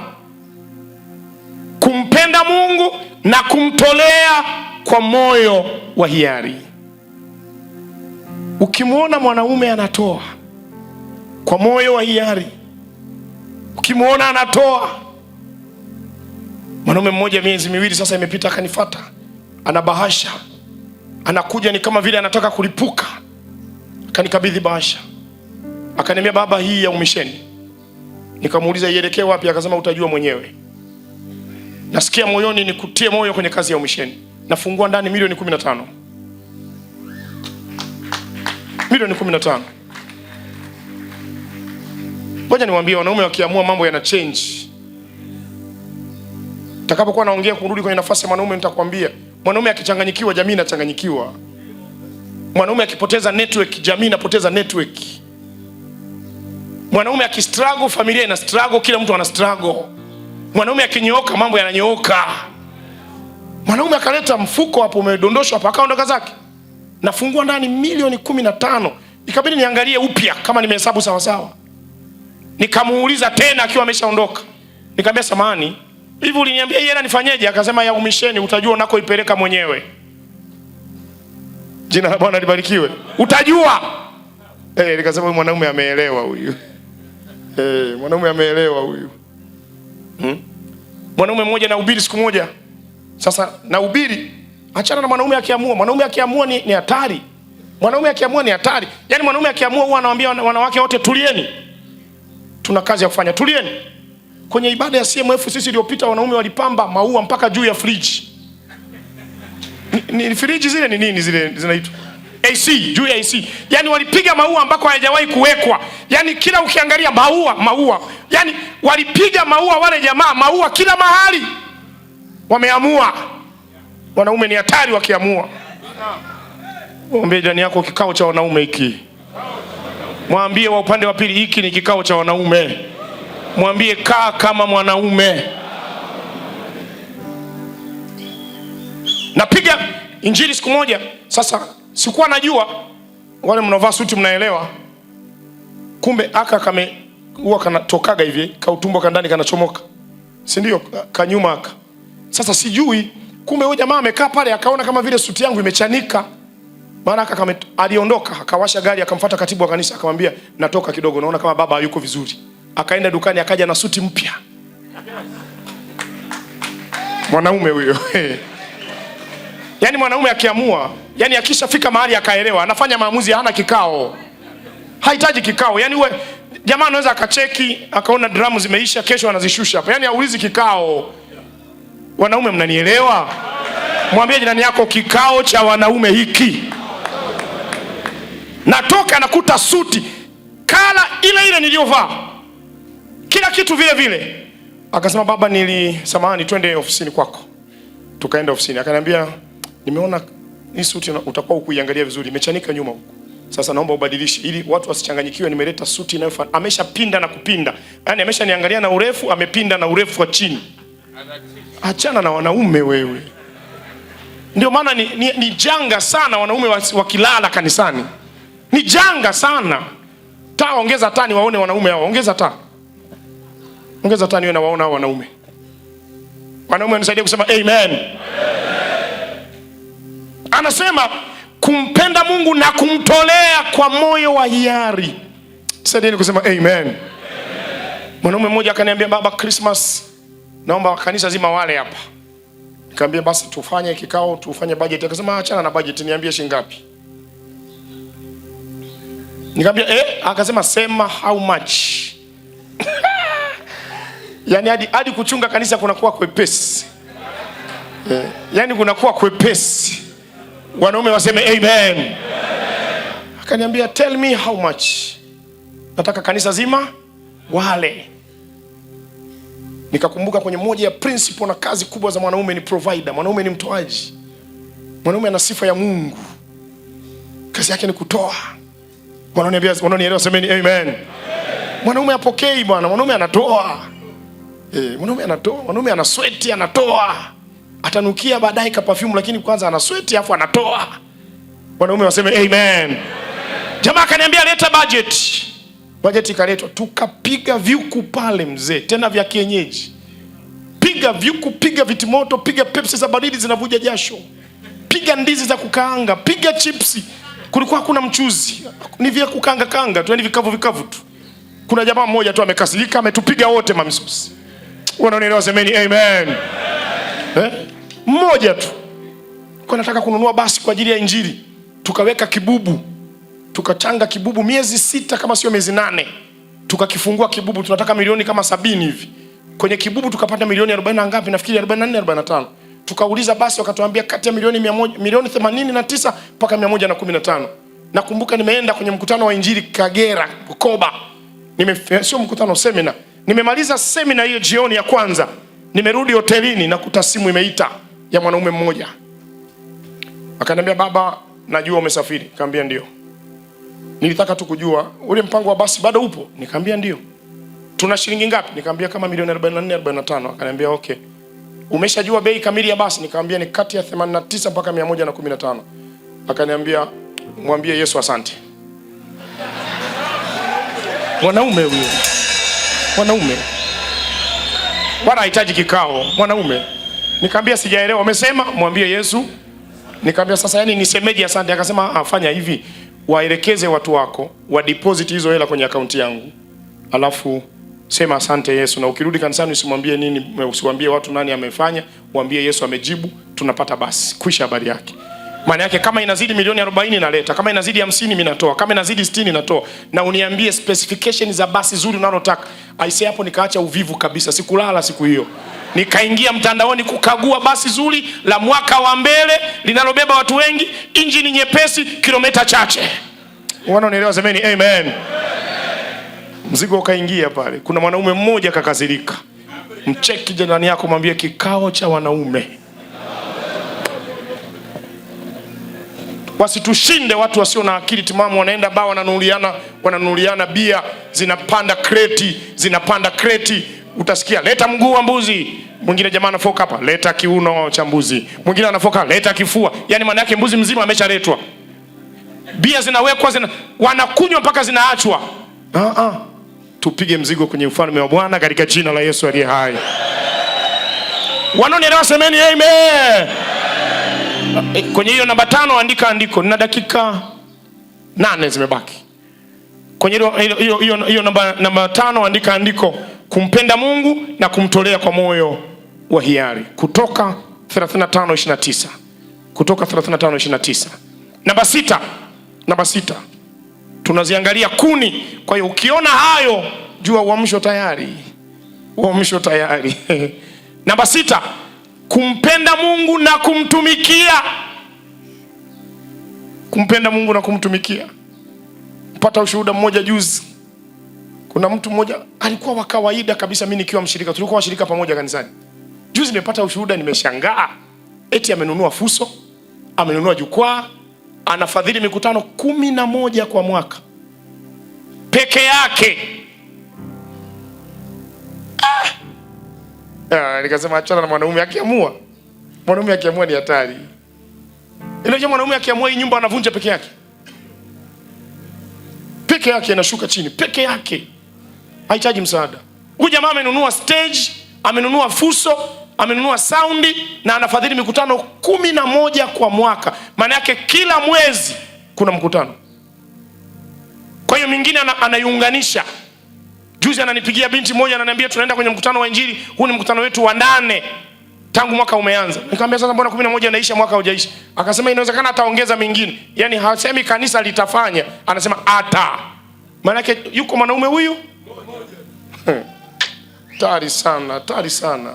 kumpenda Mungu na kumtolea kwa moyo wa hiari. Ukimwona mwanaume anatoa kwa moyo wa hiari, ukimwona anatoa. Mwanaume mmoja miezi 2 sasa imepita akanifuata, ana bahasha, anakuja ni kama vile anataka kulipuka, akanikabidhi bahasha, akaniambia baba, hii ya umisheni. Nikamuuliza ielekee wapi? Akasema utajua mwenyewe. Nasikia moyoni nikutie moyo kwenye kazi ya umisheni. Nafungua ndani milioni 15. Milioni 15. Ngoja niwaambie, wanaume wakiamua mambo yana change. Takapokuwa naongea kurudi kwenye nafasi ya mwanaume, nitakwambia mwanaume akichanganyikiwa, jamii inachanganyikiwa. Mwanaume akipoteza network, jamii inapoteza network. Mwanaume akistruggle, familia ina struggle, kila mtu ana struggle. Mwanaume akinyooka, mambo yananyooka. Mwanaume akaleta mfuko hapo umedondoshwa hapo, akaondoka zake. Nafungua ndani milioni 15. Ikabidi niangalie upya kama nimehesabu sawa sawa. Nikamuuliza tena akiwa ameshaondoka. Nikamwambia, samahani, hivi uliniambia hii hela nifanyeje? Akasema, ya umisheni, utajua unakoipeleka mwenyewe. Jina la Bwana libarikiwe. Utajua. Nikasema huyu mwanaume ameelewa huyu. Mwanaume ameelewa huyu. Mwanaume mmoja nahubiri siku moja. Sasa nahubiri, achana na mwanaume akiamua. Mwanaume akiamua ni hatari. Mwanaume akiamua ni hatari. Yaani mwanaume akiamua huwa anawaambia wanawake wote, tulieni. Tuna kazi ya kufanya, tulieni. Kwenye ibada ya CMF sisi iliyopita, wanaume walipamba maua mpaka juu ya friji. Ni friji zile ni nini zile zinaitwa? AC, juu ya AC. Yaani walipiga maua ambako hayajawahi kuwekwa. Yaani kila ukiangalia maua. Yaani walipiga maua wale jamaa, maua kila mahali. Wameamua. Wanaume ni hatari wakiamua. Mwambie jirani yako, kikao cha wanaume hiki. Mwambie wa upande wa pili, hiki ni kikao cha wanaume. Mwambie, kaa kama mwanaume. Napiga injili siku moja. Sasa sikuwa najua, wale mnavaa suti mnaelewa. Kumbe huwa kanatokaga hivi, kautumbo kandani kanachomoka, si ndio? Kanyuma aka. Sasa sijui, kumbe huyo jamaa amekaa pale akaona kama vile suti yangu imechanika. Maana aliondoka, akawasha gari, akamfuata katibu wa kanisa, akamwambia, natoka kidogo, naona kama baba hayuko vizuri. Akaenda dukani, akaja na suti mpya. Mwanaume huyo. Yaani mwanaume akiamua, yaani akishafika mahali akaelewa, anafanya maamuzi, hana kikao. Hahitaji kikao. Yaani jamaa anaweza akacheki, akaona dramu zimeisha, kesho anazishusha hapa. Yaani haulizi kikao. Wanaume mnanielewa? Mwambie jirani yako, kikao cha wanaume hiki. Natoka nakuta suti kala ile niliyovaa, kila kitu vile vile. Akasema, baba, samahani, twende ofisini kwako. Tukaenda ofisini. Akaniambia, nimeona hii suti utakuwa ukuiangalia vizuri, imechanika nyuma huko. Sasa naomba ubadilishe ili watu wasichanganyikiwe, nimeleta suti inayofanana. Ameshapinda na kupinda. Yaani ameshaniangalia na urefu, amepinda na urefu wa chini. Achana na wanaume wewe. Ndio maana ni janga sana wanaume wakilala kanisani. Ni janga sana. Ongeza taa ni waone wanaume hao. Ongeza taa. Ongeza taa niwe na waona hao wanaume. Wanaume wanisaidie kusema amen. Anasema kumpenda Mungu na kumtolea kwa moyo wa hiari. Saidieni kusema amen. Mwanaume mmoja akaniambia, baba, Christmas naomba kanisa zima wale hapa. Nikamwambia, basi tufanye kikao, tufanye budget. Akasema, achana na budget, niambie shilingi ngapi. Nikamwambia, akasema, sema how much. Yaani hadi kuchunga kanisa kunakuwa kwepesi. Yaani kunakuwa kwepesi. Wanaume waseme amen. Akaniambia, tell me how much. Nataka kanisa zima wale. Nikakumbuka kwenye moja ya principle na kazi kubwa za mwanaume ni provider. Mwanaume ni mtoaji. Mwanaume ana sifa ya Mungu. Kazi yake ni kutoa. Wanaonielewa semeni amen. Mwanaume apokei bwana, mwanaume anatoa. Mwanaume anatoa, mwanaume ana sweat, anatoa. Atanukia baadaye ka perfume, lakini kwanza ana sweat afu anatoa. Wanaume waseme amen. Jamaa akaniambia, leta budget. Budget ikaletwa, tukapiga vyuku pale mzee, tena vya kienyeji. Piga vyuku, piga vitimoto, piga Pepsi za baridi zinavuja jasho. Piga ndizi za kukaanga, piga chipsi. Kulikuwa hakuna mchuzi. Ni vya kukaanga kanga tu, yani vikavu tu. Kuna jamaa mmoja tu amekasirika, ametupiga wote mamisusi. Wanaonielewa semeni amen. Mmoja tu. Kwa nataka kununua basi kwa ajili ya injili. Tukaweka kibubu. Tukachanga kibubu miezi 6 kama sio miezi 8. Tukakifungua kibubu, tunataka milioni kama 70 hivi. Kwenye kibubu tukapata milioni 40 ngapi? Nafikiri 44 45. Tukauliza basi, wakatuambia kati ya milioni 89 mpaka 115. Nakumbuka nimeenda kwenye mkutano wa injili Kagera, Bukoba. Sio mkutano, semina. Nimemaliza semina hiyo jioni ya kwanza, nimerudi hotelini na kuta simu imeita ya mwanaume mmoja. Akaniambia, baba, najua umesafiri. Nikamwambia ndio. Nilitaka tu kujua ule mpango wa basi bado upo? Nikamwambia ndio. Tuna shilingi ngapi? Nikamwambia kama milioni 44 45. Akaniambia okay. Umeshajua bei kamili ya basi? Nikamwambia ni kati ya 89 mpaka 115. Akaniambia, mwambie Yesu asante. Mwanaume huyo. Mwanaume. Bwana hahitaji kikao, mwanaume. Nikamwambia sijaelewa. Umesema mwambie Yesu. Nikamwambia sasa yani nisemeje asante? Akasema afanya hivi, waelekeze watu wako wa deposit hizo hela kwenye akaunti yangu. Alafu sema asante Yesu, na ukirudi kanisani usimwambie nini, usiwaambie watu nani amefanya, waambie Yesu amejibu, tunapata basi. Kwisha habari yake. Maana yake kama inazidi milioni 40 naleta, kama inazidi 50 mimi natoa, kama inazidi 60 natoa, na uniambie specification za basi zuri unalotaka. Aisee, hapo nikaacha uvivu kabisa, sikulala siku hiyo. Nikaingia mtandaoni kukagua basi zuri la mwaka wa mbele linalobeba watu wengi, injini nyepesi, kilomita chache. Wanaonielewa semeni amen. Mzigo ukaingia pale. Kuna mwanaume mmoja kakazirika. Mcheki jirani yako, mwambie kikao cha wanaume. Wasitushinde watu wasio na akili timamu, wanaenda baa wananunuliana bia, zinapanda kreti. Utasikia leta mguu wa mbuzi, mwingine jamaa anafoka hapa, leta kiuno cha mbuzi, mwingine anafoka leta kifua. Yani maana yake mbuzi mzima ameshaletwa. Bia zinawekwa, wanakunywa mpaka zinaachwa. Tupige mzigo kwenye ufalme wa Bwana katika jina la Yesu aliye hai. Wanaonielewa semeni amen. Kwenye hiyo namba 5 andika andiko. Nina dakika 8 zimebaki. Kwenye hiyo namba 5 andika andiko, kumpenda Mungu na kumtolea kwa moyo wa hiari. Kutoka 35:29. Kutoka 35:29. Namba 6. Tunaziangalia kuni. Kwa hiyo ukiona hayo, jua uamsho tayari. Uamsho tayari. Namba 6, kumpenda Mungu na kumtumikia. Kumpenda Mungu na kumtumikia. Pata ushuhuda mmoja juzi. Kuna mtu mmoja alikuwa wa kawaida kabisa, mimi nikiwa mshirika, tulikuwa washirika pamoja kanisani. Juzi nimepata ushuhuda, nimeshangaa. Eti amenunua fuso, amenunua jukwaa, anafadhili mikutano 11 kwa mwaka peke yake. Nikasema achana na mwanaume akiamua. Mwanaume akiamua ni hatari. Ile mwanaume akiamua hii nyumba anavunja peke yake. Peke yake anashuka chini, peke yake. Hahitaji msaada. Huyu jamaa amenunua stage, amenunua fuso, amenunua saundi na anafadhili mikutano 11 kwa mwaka. Maana yake kila mwezi kuna mkutano. Kwa hiyo mingine anaiunganisha. Juzi ananipigia binti moja, ananiambia tunaenda kwenye mkutano wa Injili, huu ni mkutano wetu wa 8 tangu mwaka umeanza. Nikamwambia sasa mbona 11 inaisha mwaka hujaisha? Akasema inawezekana ataongeza mingine. Yaani hasemi kanisa litafanya, anasema ata. Maana yake yuko mwanaume huyu? Hatari sana, hatari sana.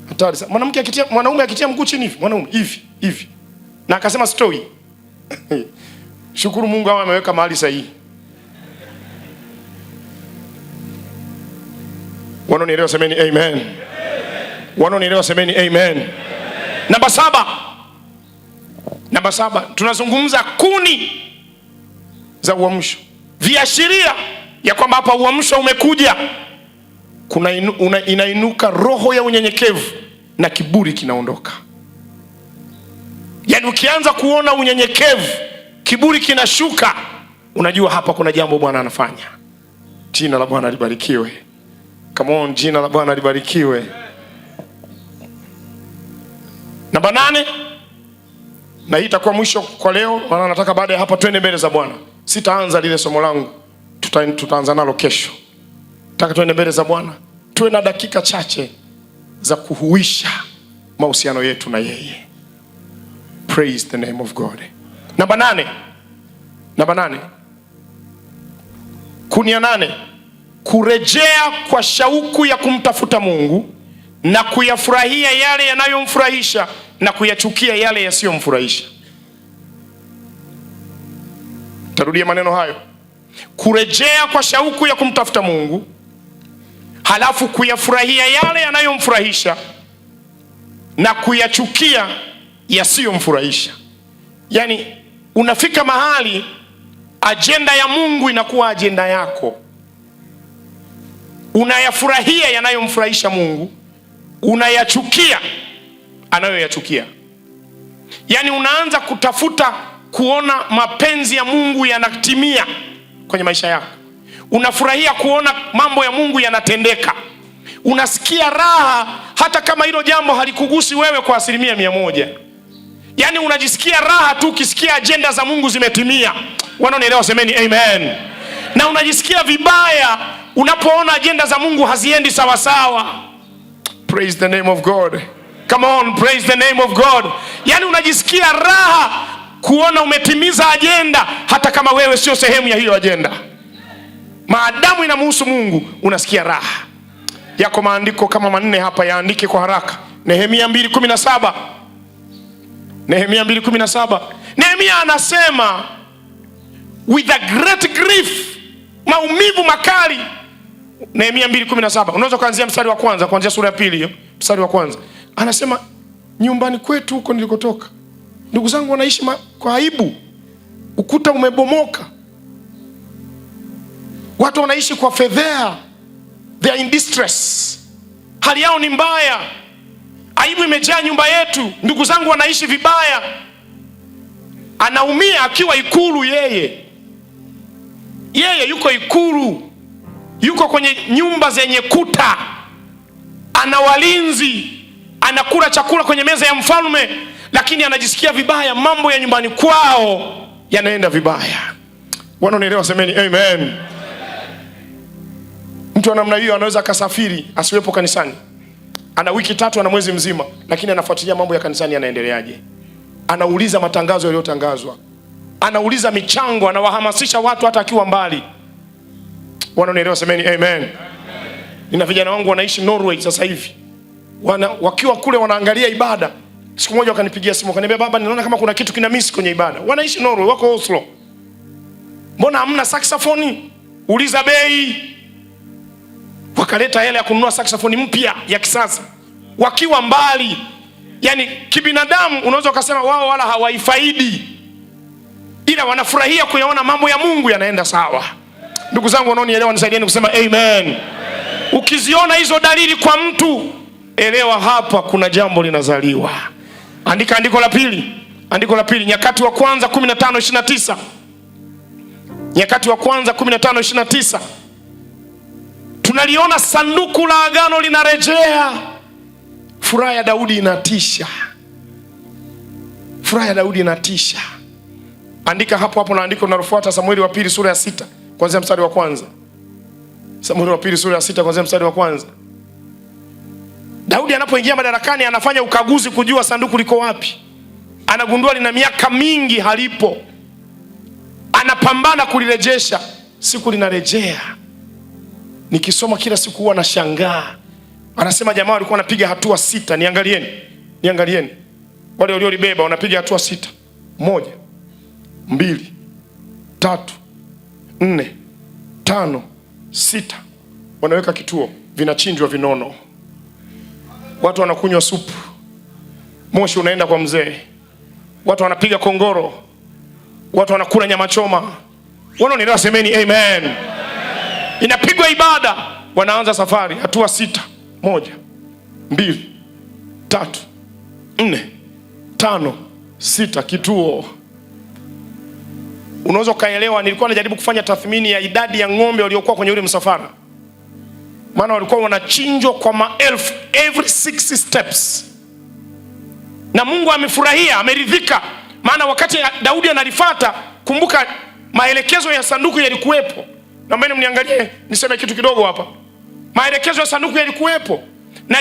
Hatari sana. Mwanaume akitia mguu chini hivi, mwanaume hivi. Na akasema story. Shukuru Mungu ameweka mahali sahihi. Wanaonielewa semeni amen. Wanaonielewa semeni amen. Namba 7, tunazungumza kuni za uamsho. Viashiria ya kwamba hapa uamsho umekuja. Inainuka roho ya unyenyekevu na kiburi kinaondoka. Yaani ukianza kuona unyenyekevu, kiburi kinashuka, unajua hapa kuna jambo Bwana anafanya. Jina la Bwana libarikiwe. Come on, jina la Bwana libarikiwe. Namba 8, na hii itakuwa mwisho kwa leo, maana nataka baada ya hapa twende mbele za Bwana. Sitaanza lile somo langu, tutaanza nalo kesho. Nataka twende mbele za Bwana, tuwe na dakika chache za kuhuisha mahusiano yetu na yeye. Praise the name of God. Namba 8. Kuni ya 8, kurejea kwa shauku ya kumtafuta Mungu na kuyafurahia yale yanayomfurahisha na kuyachukia yale yasiyomfurahisha. Tarudia maneno hayo. kurejea kwa shauku ya kumtafuta Mungu, halafu kuyafurahia yale yanayomfurahisha na kuyachukia yasiyomfurahisha. Yaani unafika mahali ajenda ya Mungu inakuwa ajenda yako. Unayafurahia yanayomfurahisha Mungu, unayachukia anayoyachukia. Yaani unaanza kutafuta kuona mapenzi ya Mungu yanatimia kwenye maisha yako. Unafurahia kuona mambo ya Mungu yanatendeka. Unasikia raha hata kama hilo jambo halikugusi wewe kwa 100%. Yaani unajisikia raha tu ukisikia ajenda za Mungu zimetimia. Wanaonielewa semeni amen. Na unajisikia vibaya unapoona ajenda za Mungu haziendi sawa sawa. Praise the name of God. Come on, praise the name of God. Yaani unajisikia raha kuona umetimiza ajenda hata kama wewe sio sehemu ya hiyo ajenda. Maadamu inamhusu Mungu unasikia raha. Yako maandiko kama 4 hapa, yaandike kwa haraka. Nehemia 2:17. Nehemia 2:17. Nehemia anasema with a great grief, maumivu makali. Nehemia 2:17. Unaweza kuanzia mstari wa kwanza, kuanzia sura ya 2 hiyo, mstari wa kwanza. Anasema nyumbani kwetu huko nilikotoka, ndugu zangu wanaishi kwa aibu. Ukuta umebomoka. Watu wanaishi kwa fedheha. They are in distress. Hali yao ni mbaya. Aibu imejaa nyumba yetu. Ndugu zangu wanaishi vibaya. Anaumia akiwa ikulu yeye. Yeye yuko ikulu. Yuko kwenye nyumba zenye kuta. Ana walinzi. Anakula chakula kwenye meza ya mfalme, lakini anajisikia vibaya. Mambo ya nyumbani kwao yanaenda vibaya. Wanaonielewa semeni amen. Mtu wa namna hiyo anaweza akasafiri asiwepo kanisani. Ana wiki 3, ana mwezi mzima, lakini anafuatilia mambo ya kanisani yanaendeleaje. Anauliza matangazo yaliyotangazwa. Anauliza michango, anawahamasisha watu hata akiwa mbali. Wanaonielewa semeni amen. Nina vijana wangu wanaishi Norway sasa hivi. Wakiwa kule wanaangalia ibada. Siku moja wakanipigia simu wakaniambia, baba ninaona kama kuna kitu kina miss kwenye ibada. Wanaishi Norway, wako Oslo. Mbona hamna saxophone? Uliza bei. Wakaleta hela ya kununua saxophone mpya ya kisasa. Wakiwa mbali. Yaani kibinadamu unaweza ukasema wao wala hawaifaidi, ila wanafurahia kuyaona mambo ya Mungu yanaenda sawa. Ndugu zangu wanaonielewa nisaidieni kusema amen. Ukiziona hizo dalili kwa mtu, elewa hapa kuna jambo linazaliwa. Andika andiko la pili. Andiko la pili, Nyakati wa kwanza 15:29. Nyakati wa kwanza 15:29. Tunaliona sanduku la agano linarejea. Furaha ya Daudi inatisha. Furaha ya Daudi inatisha. Andika hapo hapo na andiko linalofuata, Samueli wa pili sura ya 6 kuanzia mstari wa kwanza. Samueli wa pili sura ya 6 kuanzia mstari wa kwanza. Daudi anapoingia madarakani anafanya ukaguzi kujua sanduku liko wapi. Anagundua lina miaka mingi halipo. Anapambana kulirejesha. Siku linarejea. Nikisoma kila siku huwa nashangaa. Anasema jamaa walikuwa wanapiga hatua 6. Niangalieni. Wale waliolibeba wanapiga hatua 6. 1, 2, 3, 4, 5, 6. Wanaweka kituo, vinachinjwa vinono. Watu wanakunywa supu. Moshi unaenda kwa mzee. Watu wanapiga kongoro. Watu wanakula nyama choma. Wanaonielewa semeni amen. Inapigwa ibada, wanaanza safari, hatua 6. 1, 2, 3, 4, 5, 6, kituo. Unaweza kaelewa, nilikuwa najaribu kufanya tathmini ya idadi ya ng'ombe waliokuwa kwenye ule msafara. Maana walikuwa wanachinjwa kwa maelfu every 6 steps. Na Mungu amefurahia, ameridhika. Maana wakati Daudi analifuata, kumbuka maelekezo ya sanduku yalikuwepo. Naomba mniangalie, niseme kitu kidogo hapa. Maelekezo ya sanduku yalikuwepo. Na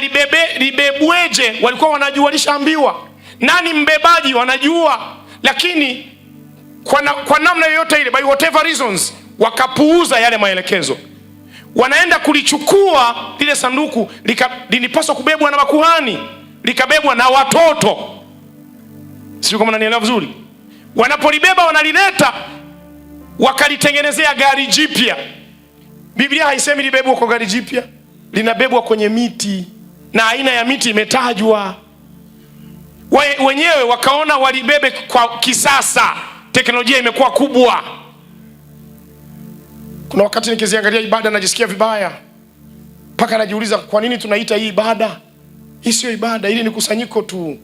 libebweje walikuwa wanajua, walishaambiwa. Nani mbebaji wanajua. Lakini kwa namna yoyote ile, by whatever reasons, wakapuuza yale maelekezo. Wanaenda kulichukua lile sanduku, lilipaswa kubebwa na makuhani, likabebwa na watoto. Sio kama unanielewa vizuri. Wanapolibeba wanalileta, wakalitengenezea gari jipya. Biblia haisemi libebwa kwa gari jipya, linabebwa kwenye miti na aina ya miti imetajwa. Wenyewe wakaona walibebe kwa kisasa, teknolojia imekuwa kubwa. Kuna wakati nikiziangalia ibada najisikia vibaya, mpaka najiuliza kwa nini tunaita hii ibada? Hii sio ibada, hili ni kusanyiko tu,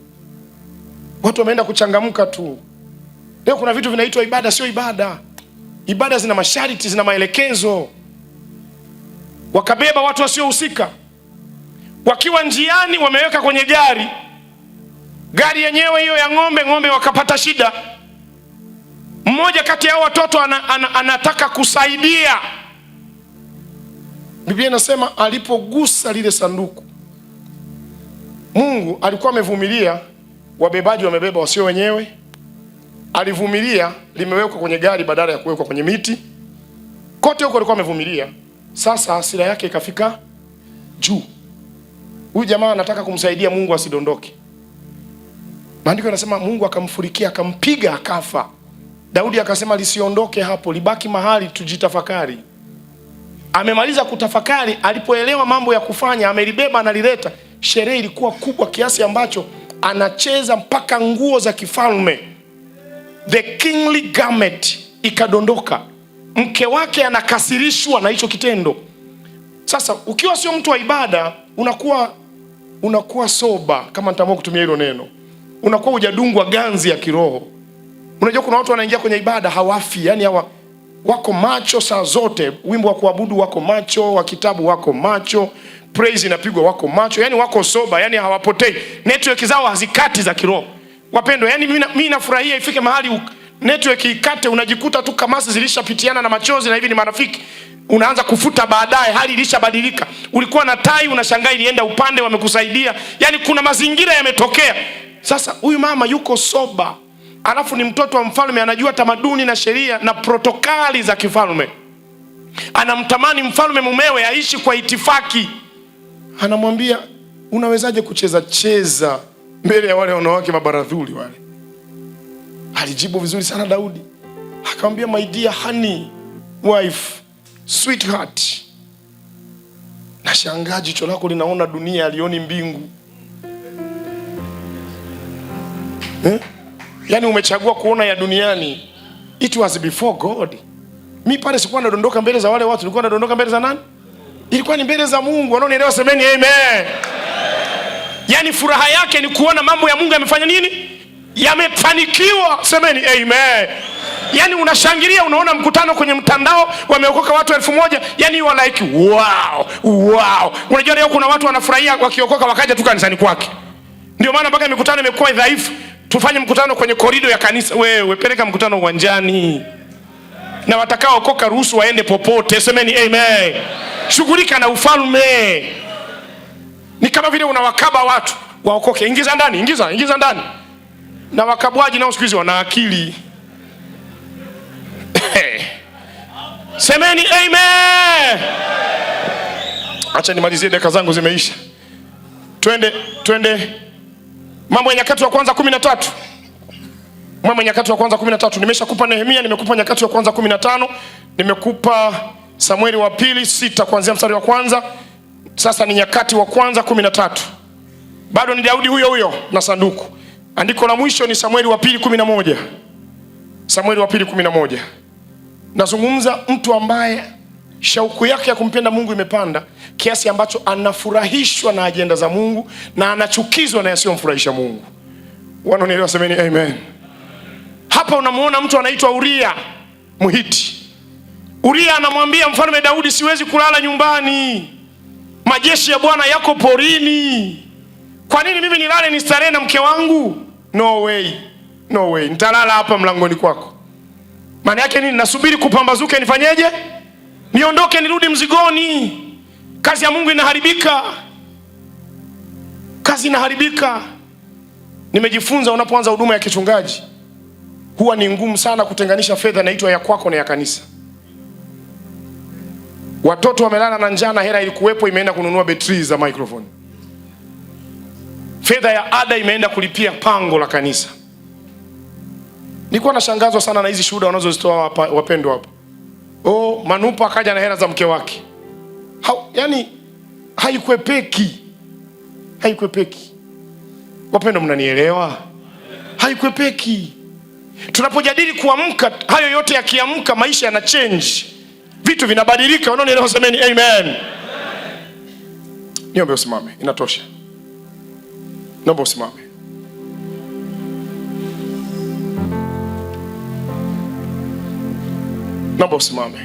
watu wameenda kuchangamka tu. Leo kuna vitu vinaitwa ibada, sio ibada. Ibada zina masharti, zina maelekezo. Wakabeba watu wasiohusika, wakiwa njiani wameweka kwenye gari yenyewe hiyo ya ng'ombe wakapata shida. Mmoja kati ya watoto anataka kusaidia. Biblia inasema alipogusa lile sanduku, Mungu alikuwa amevumilia. Wabebaji wamebeba wasio wenyewe, alivumilia, limewekwa kwenye gari badala ya kuwekwa kwenye miti. Kote huko alikuwa amevumilia. Sasa hasira yake ikafika juu. Huyu jamaa anataka kumsaidia Mungu asidondoke. Maandiko yanasema Mungu akamfurikia, akampiga, akafa. Daudi akasema lisiondoke hapo, libaki mahali tujitafakari. Amemaliza kutafakari, alipoelewa mambo ya kufanya, amelibeba analileta. Sherehe ilikuwa kubwa kiasi ambacho anacheza mpaka nguo za kifalme, the kingly garment, ikadondoka. Mke wake anakasirishwa na hicho kitendo. Sasa ukiwa sio mtu wa ibada, unakuwa soba, kama nitaamua kutumia hilo neno. Unakuwa hujadungwa ganzi ya kiroho. Unajua kuna watu wanaingia kwenye ibada hawafi, yani wako macho saa zote. Wimbo wa kuabudu wako macho, wa kitabu wako macho, praise inapigwa wako macho, yani wako soba, yani hawapotei. Network zao hazikati za kiroho. Wapendwa, yani mimi nafurahia ifike mahali network ikate, unajikuta tu kamasi zilishapitiana na machozi na hivi ni marafiki. Unaanza kufuta baadaye, hali ilishabadilika. Ulikuwa na tai, unashangaa ilienda upande, wamekusaidia. Yani kuna mazingira yametokea. Sasa huyu mama yuko soba, alafu ni mtoto wa mfalme, anajua tamaduni na sheria na protokali za kifalme. Anamtamani mfalme mumewe aishi kwa itifaki. Anamwambia, unawezaje kucheza mbele ya wale wanawake mabaradhuli wale? Alijibu vizuri sana Daudi. Akamwambia, my dear honey, wife, sweetheart, nashangaa jicho lako linaona dunia, alioni mbingu. Yani umechagua kuona ya duniani. It was before God. Mi pale sikuwa nadondoka mbele za wale watu, nilikuwa nadondoka mbele za nani? Ilikuwa ni mbele za Mungu. Wanaonielewa semeni amen. Yani furaha yake ni kuona mambo ya Mungu yamefanya nini? Yamefanikiwa. Semeni amen. Yani unashangilia, unaona mkutano kwenye mtandao wameokoka watu 1000, yani you are like wow. Unajua leo kuna watu wanafurahia wakiokoka wakaja tu kanisani kwake. Ndio maana mpaka mikutano imekuwa dhaifu. Tufanye mkutano kwenye korido ya kanisa. Wewe peleka mkutano uwanjani. Na watakao okoka ruhusu waende popote. Semeni amen. Shughulika na ufalme. Ni kama vile unawakaba watu waokoke. Ingiza ndani, ingiza ndani. Na wakabwaji nao siku hizi wana akili. Semeni amen. Acha nimalizie, dakika zangu zimeisha. Twende Mambo ya Nyakati wa Kwanza 13. Mambo ya Nyakati wa Kwanza 13. Nimeshakupa Nehemia, nimekupa Nyakati wa Kwanza 15, nimekupa Samueli wa pili 6 kuanzia mstari wa kwanza. Sasa ni Nyakati wa Kwanza 13. Bado ni Daudi huyo na sanduku. Andiko la mwisho ni Samueli wa pili 11. Samueli wa pili 11. Nazungumza mtu ambaye shauku yake ya kumpenda Mungu imepanda kiasi ambacho anafurahishwa na ajenda za Mungu na anachukizwa na yasiyomfurahisha Mungu. Wanaonielewa semeni amen. Hapa unamuona mtu anaitwa Uria Mhiti. Uria anamwambia mfalme Daudi, siwezi kulala nyumbani, majeshi ya Bwana yako porini. Kwa nini mimi nilale nistarehe na mke wangu? No way. Nitalala hapa mlangoni kwako. Maana yake nini? Nasubiri kupambazuke nifanyeje? Niondoke nirudi mzigoni. Kazi ya Mungu inaharibika. Kazi inaharibika. Nimejifunza unapoanza huduma ya kichungaji, huwa ni ngumu sana kutenganisha fedha inaitwa ya kwako na ya kanisa. Watoto wamelala na njaa na hela ilikuwepo imeenda kununua betri za microphone. Fedha ya ada imeenda kulipia pango la kanisa. Nilikuwa nashangazwa sana na hizi shuhuda wanazozitoa wapendwa hapa. Oh, Manupa akaja na hela za mke wake. Yani haikwepeki. Haikwepeki. Wapendwa, mnanielewa? Haikwepeki. Tunapojadili kuamka, hayo yote yakiamka, maisha yana change. Vitu vinabadilika. Unaonielewa? Semeni amen. Niombe usimame. Inatosha. Naomba usimame. Naomba usimame.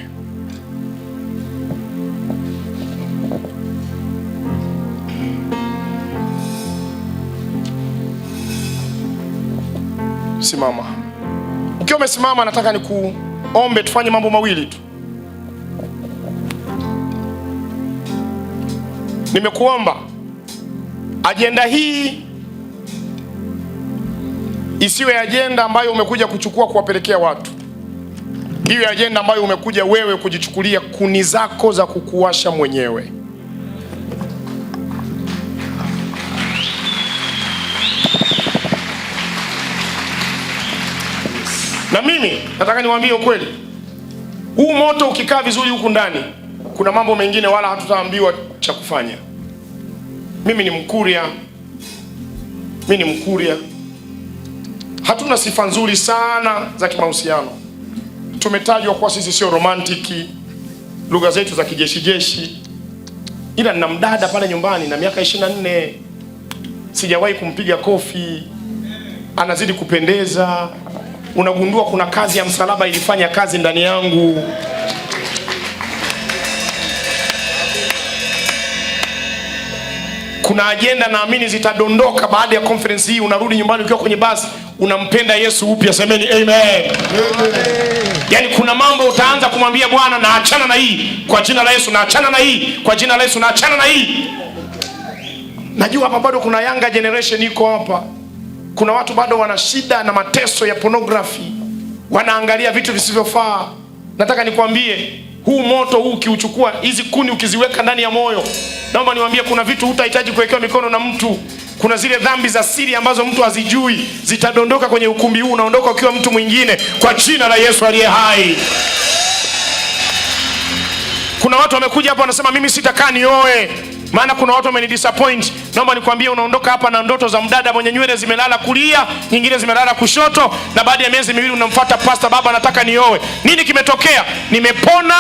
Simama. Ukiwa umesimama, nataka nikuombe tufanye mambo mawili tu. Nimekuomba ajenda hii isiwe ajenda ambayo umekuja kuchukua kuwapelekea watu. Iwe ajenda ambayo umekuja wewe kujichukulia kuni zako za kukuwasha mwenyewe. Na mimi nataka niwaambie ukweli. Huu moto ukikaa vizuri huku ndani, kuna mambo mengine wala hatutaambiwa cha kufanya. Mimi ni Mkuria. Hatuna sifa nzuri sana za kimahusiano. Tumetajwa kwa sisi sio romantiki, lugha zetu za kijeshi. Ila nina mdada pale nyumbani na miaka 24, sijawahi kumpiga kofi, anazidi kupendeza. Unagundua kuna kazi ya msalaba ilifanya kazi ndani yangu. Kuna ajenda naamini zitadondoka baada ya conference hii. Unarudi nyumbani ukiwa kwenye basi, unampenda Yesu upya. Semeni amen. Yani kuna mambo utaanza kumwambia Bwana, naachana na hii kwa jina la Yesu, naachana na hii kwa jina la Yesu, naachana na hii. Najua hapa bado kuna younger generation iko hapa. Kuna watu bado wana shida na mateso ya pornography, wanaangalia vitu visivyofaa. Nataka nikwambie, huu moto huu ukiuchukua, hizi kuni ukiziweka ndani ya moyo, naomba niwaambie kuna vitu hutahitaji kuwekewa mikono na mtu. Kuna zile dhambi za siri ambazo mtu hazijui, zitadondoka kwenye ukumbi huu, unaondoka ukiwa mtu mwingine kwa jina la Yesu aliye hai. Kuna watu wamekuja hapa wanasema mimi sitakaa nioe, maana kuna watu wamenidisappoint. Naomba nikwambie, unaondoka hapa na ndoto za mdada mwenye nywele zimelala kulia, nyingine zimelala kushoto, na baada ya miezi miwili unamfuata pastor, baba nataka nioe. Nini kimetokea? Nimepona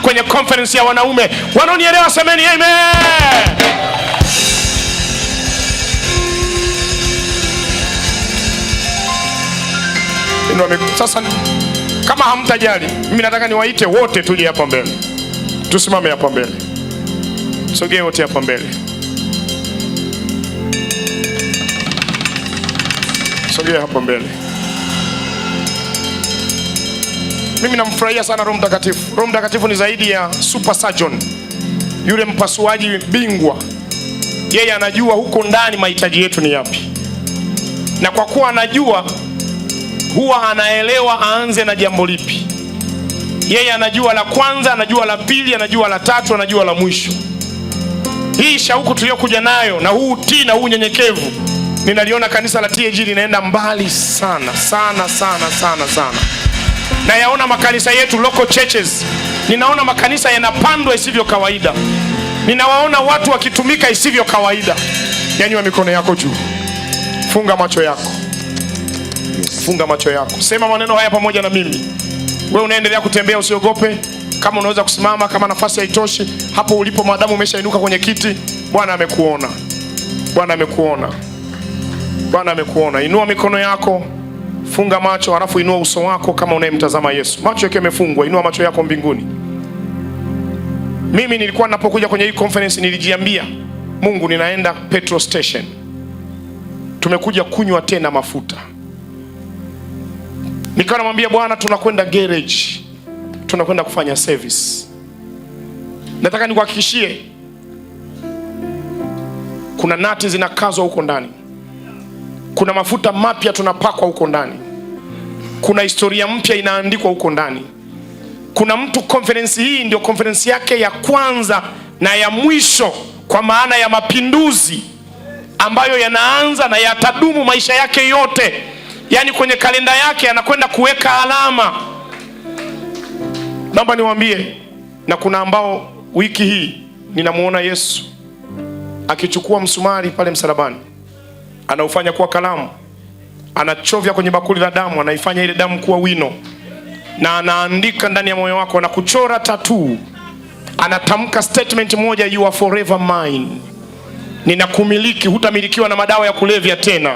kwenye conference ya wanaume. Wanaonielewa semeni amen. Sasa kama hamtajali, mimi nataka niwaite wote tuje hapa mbele. Tusimame hapa mbele. Sogee wote hapa mbele. Sogea hapa mbele. Mimi namfurahia sana Roho Mtakatifu. Roho Mtakatifu ni zaidi ya super surgeon, yule mpasuaji bingwa. Yeye anajua huko ndani mahitaji yetu ni yapi, na kwa kuwa anajua, huwa anaelewa aanze na jambo lipi. Yeye anajua la kwanza, anajua la pili, anajua la tatu, anajua la mwisho. Hii shauku tuliyokuja nayo na huu utii na huu unyenyekevu, ninaliona kanisa la TAG linaenda mbali sana sana sana sana sana. Na yaona makanisa yetu local churches, ninaona makanisa yanapandwa isivyo kawaida. Ninawaona watu wakitumika isivyo kawaida. Nyanyua mikono yako juu. Funga macho yako. Funga macho yako. Sema maneno haya pamoja na mimi. Wewe unaendelea kutembea, usiogope. Kama unaweza kusimama, kama nafasi haitoshi hapo ulipo, maadamu umeshainuka kwenye kiti, Bwana amekuona. Bwana amekuona. Bwana amekuona. Inua mikono yako, funga macho, halafu inua uso wako kama unayemtazama Yesu. Macho yake yamefungwa, inua macho yako mbinguni. Mimi nilikuwa ninapokuja kwenye hii conference nilijiambia, Mungu, ninaenda petrol station. Tumekuja kunywa tena mafuta. Nikawa namwambia Bwana, tunakwenda garage, tunakwenda kufanya service. Nataka nikuhakikishie kuna nati zinakazwa huko ndani, kuna mafuta mapya tunapakwa huko ndani, kuna historia mpya inaandikwa huko ndani. Kuna mtu conference hii ndio conference yake ya kwanza na ya mwisho, kwa maana ya mapinduzi ambayo yanaanza na yatadumu maisha yake yote. Yaani kwenye kalenda yake anakwenda kuweka alama. Naomba niwaambie, na kuna ambao wiki hii ninamuona Yesu akichukua msumari pale msalabani, anaufanya kuwa kalamu, anachovya kwenye bakuli la damu, anaifanya ile damu kuwa wino, na anaandika ndani ya moyo wako na kuchora tattoo. Anatamka statement moja, you are forever mine. Ninakumiliki, hutamilikiwa na madawa ya kulevya tena,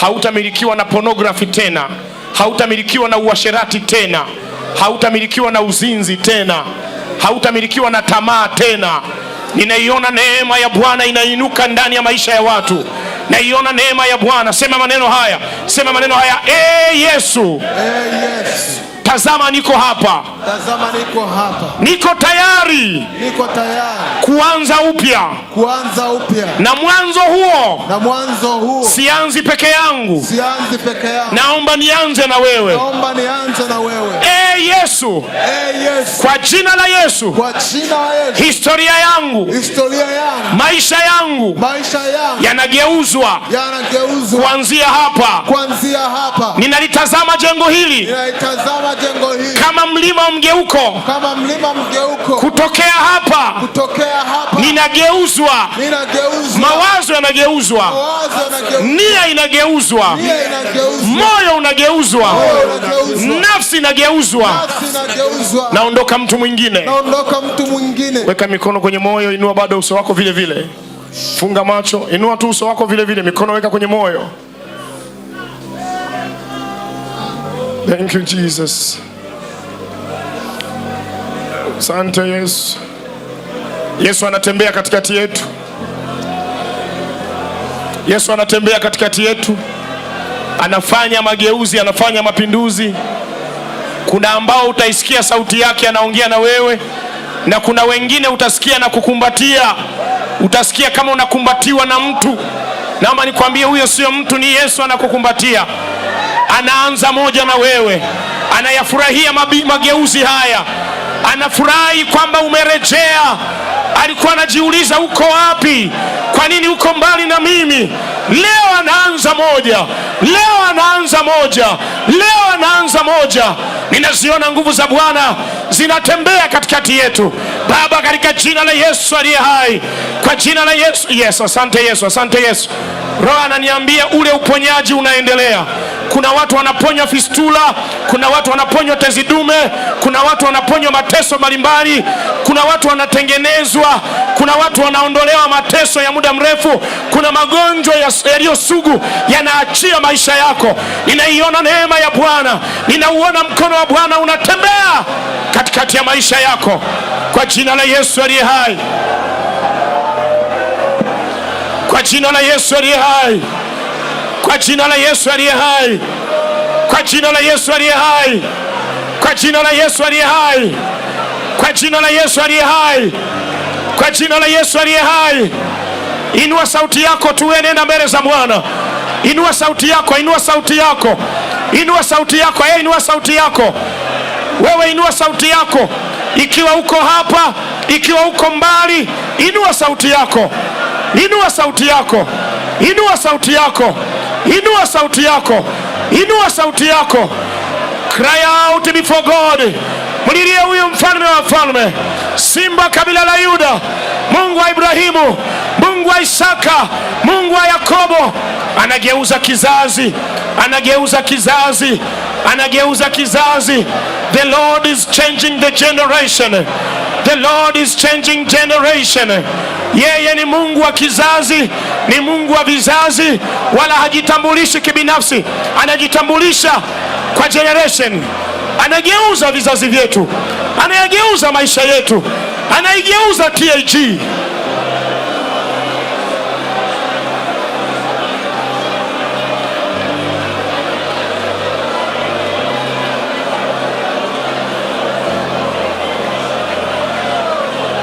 hautamilikiwa na pornography tena, hautamilikiwa na uasherati tena, hautamilikiwa na uzinzi tena, hautamilikiwa na tamaa tena. Ninaiona neema ya Bwana inainuka ndani ya maisha ya watu. Naiona neema ya Bwana. Sema maneno haya, sema maneno haya. Yesu, Yesu, tazama niko hapa. Tazama niko hapa. Niko tayari. Niko tayari. Kuanza upya. Kuanza upya. Na mwanzo huo. Na mwanzo huo. Sianzi peke yangu. Sianzi peke yangu. Naomba nianze na wewe. Naomba nianze na wewe. Yesu. Yesu. Kwa jina la Yesu. Kwa jina la Yesu. Historia yangu. Historia yangu. Maisha yangu. Maisha yangu. Yanageuzwa. Yanageuzwa. Kuanzia hapa. Kuanzia hapa. Ninalitazama jengo hili. Ninalitazama jengo hili. Kama mlima mgeuko. Kama mlima mgeuko. Kutokea hapa. Kutokea hapa. Ninageuzwa. Ninageuzwa. Mawazo yanageuzwa. Mawazo yanageuzwa. Nia inageuzwa. Nia inageuzwa. Moyo unageuzwa. Moyo unageuzwa. Nafsi inageuzwa. Nafsi inageuzwa. Naondoka mtu mwingine. Naondoka mtu mwingine. Weka mikono kwenye moyo, inua bado uso wako vile vile. Funga macho, inua tu uso wako vile vile, mikono weka kwenye moyo. Thank you Jesus. Asante Yesu. Yesu anatembea katikati yetu. Yesu anatembea katikati yetu. Anafanya mageuzi, anafanya mapinduzi. Kuna ambao utaisikia sauti yake anaongea na wewe, na kuna wengine utasikia na kukumbatia. Utasikia kama unakumbatiwa na mtu. Naomba nikwambie, huyo sio mtu, ni Yesu anakukumbatia. Anaanza moja na wewe. Anayafurahia mageuzi haya. Anafurahi kwamba umerejea. Alikuwa anajiuliza uko wapi? Kwa nini uko mbali na mimi? Leo anaanza moja. Leo anaanza moja. Leo anaanza moja. Ninaziona nguvu za Bwana zinatembea katikati yetu. Baba, katika jina la Yesu aliye hai, kwa jina la Yesu. Yes, asante Yesu, asante Yesu. Roho ananiambia ule uponyaji unaendelea. Kuna watu wanaponywa fistula, kuna watu wanaponywa tezi dume, kuna watu wanaponywa mateso mbalimbali, kuna watu wanatengenezwa, kuna watu wanaondolewa mateso ya muda mrefu, kuna magonjwa yaliyo sugu yanaachia maisha yako. Ninaiona neema ya Bwana, ninauona mkono wa Bwana unatembea katikati ya maisha yako, kwa jina la Yesu aliye hai, kwa jina la Yesu aliye hai, kwa jina la Yesu aliye hai, kwa jina la Yesu aliye hai, kwa jina la Yesu aliye hai, kwa jina la Yesu aliye hai, kwa jina la Yesu aliye hai. Inua sauti yako tu, nenda mbele za Bwana. Inua sauti yako, inua sauti yako, inua sauti yako, inua sauti yako. Wewe inua sauti yako, ikiwa uko hapa, ikiwa uko mbali, inua sauti yako, inua sauti yako, inua sauti yako, inua sauti yako, inua sauti yako. Cry out before God. Mlilie huyu mfalme wa falme, simba kabila la Yuda, Mungu wa Ibrahimu, Mungu wa Isaka, Mungu wa Yakobo. Anageuza kizazi, anageuza kizazi, anageuza kizazi. The Lord is changing the generation. The Lord is changing generation. Yeye ni Mungu wa kizazi, ni Mungu wa vizazi, wala hajitambulishi kibinafsi, anajitambulisha kwa generation. Anageuza vizazi vyetu, anayageuza maisha yetu, anaigeuza TAG.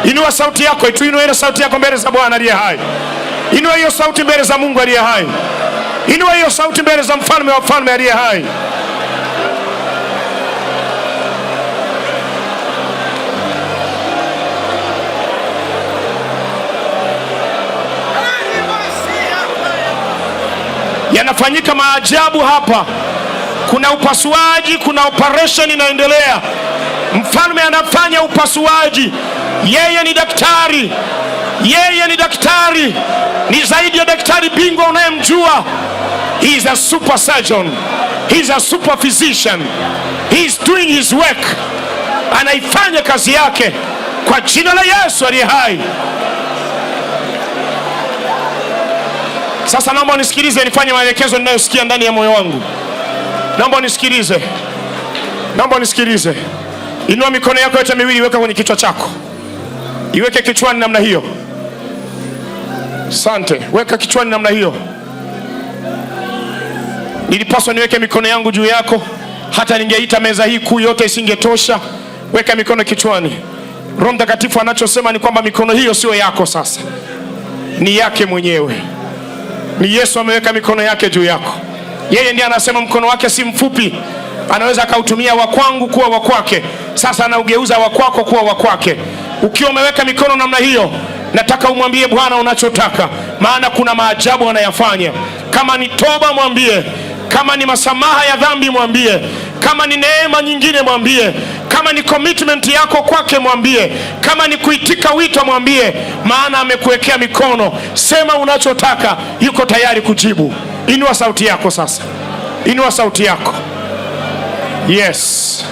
Inua sauti yako, inua ile sauti yako mbele za Bwana aliye hai. Inua hiyo sauti mbele za Mungu aliye hai. Inua hiyo sauti mbele za mfalme wa falme aliye hai. Yanafanyika maajabu hapa. Kuna upasuaji, kuna operation inaendelea. Mfalme anafanya upasuaji. Yeye ni daktari. Yeye ni daktari. Ni zaidi ya daktari bingwa unayemjua. He is a super surgeon. He is a super physician. He is doing his work. Anaifanya kazi yake kwa jina la Yesu aliye hai. Sasa naomba unisikilize, nifanye maelekezo ninayosikia ndani ya moyo wangu. Naomba unisikilize. Naomba unisikilize. Inua mikono yako yote miwili, weka kwenye kichwa chako. Iweke kichwani namna hiyo. Asante. Weka kichwani namna hiyo. Nilipaswa niweke mikono yangu juu yako, hata ningeita meza hii kuu yote isingetosha. Weka mikono kichwani. Roho Mtakatifu anachosema ni kwamba mikono hiyo sio yako sasa, ni yake mwenyewe. Ni Yesu ameweka mikono yake juu yako. Yeye ndiye anasema mkono wake si mfupi, anaweza akautumia wa kwangu kuwa wa kwake. Sasa anaugeuza wa kwako kuwa wa kwake. Ukiwa umeweka mikono namna hiyo, nataka umwambie Bwana unachotaka, maana kuna maajabu anayafanya. Kama ni toba mwambie, kama ni masamaha ya dhambi mwambie, kama ni neema nyingine mwambie, kama ni commitment yako kwake mwambie, kama ni kuitika wito mwambie, maana amekuwekea mikono. Sema unachotaka, yuko tayari kujibu. Inua sauti yako sasa. Inua sauti yako. Yes.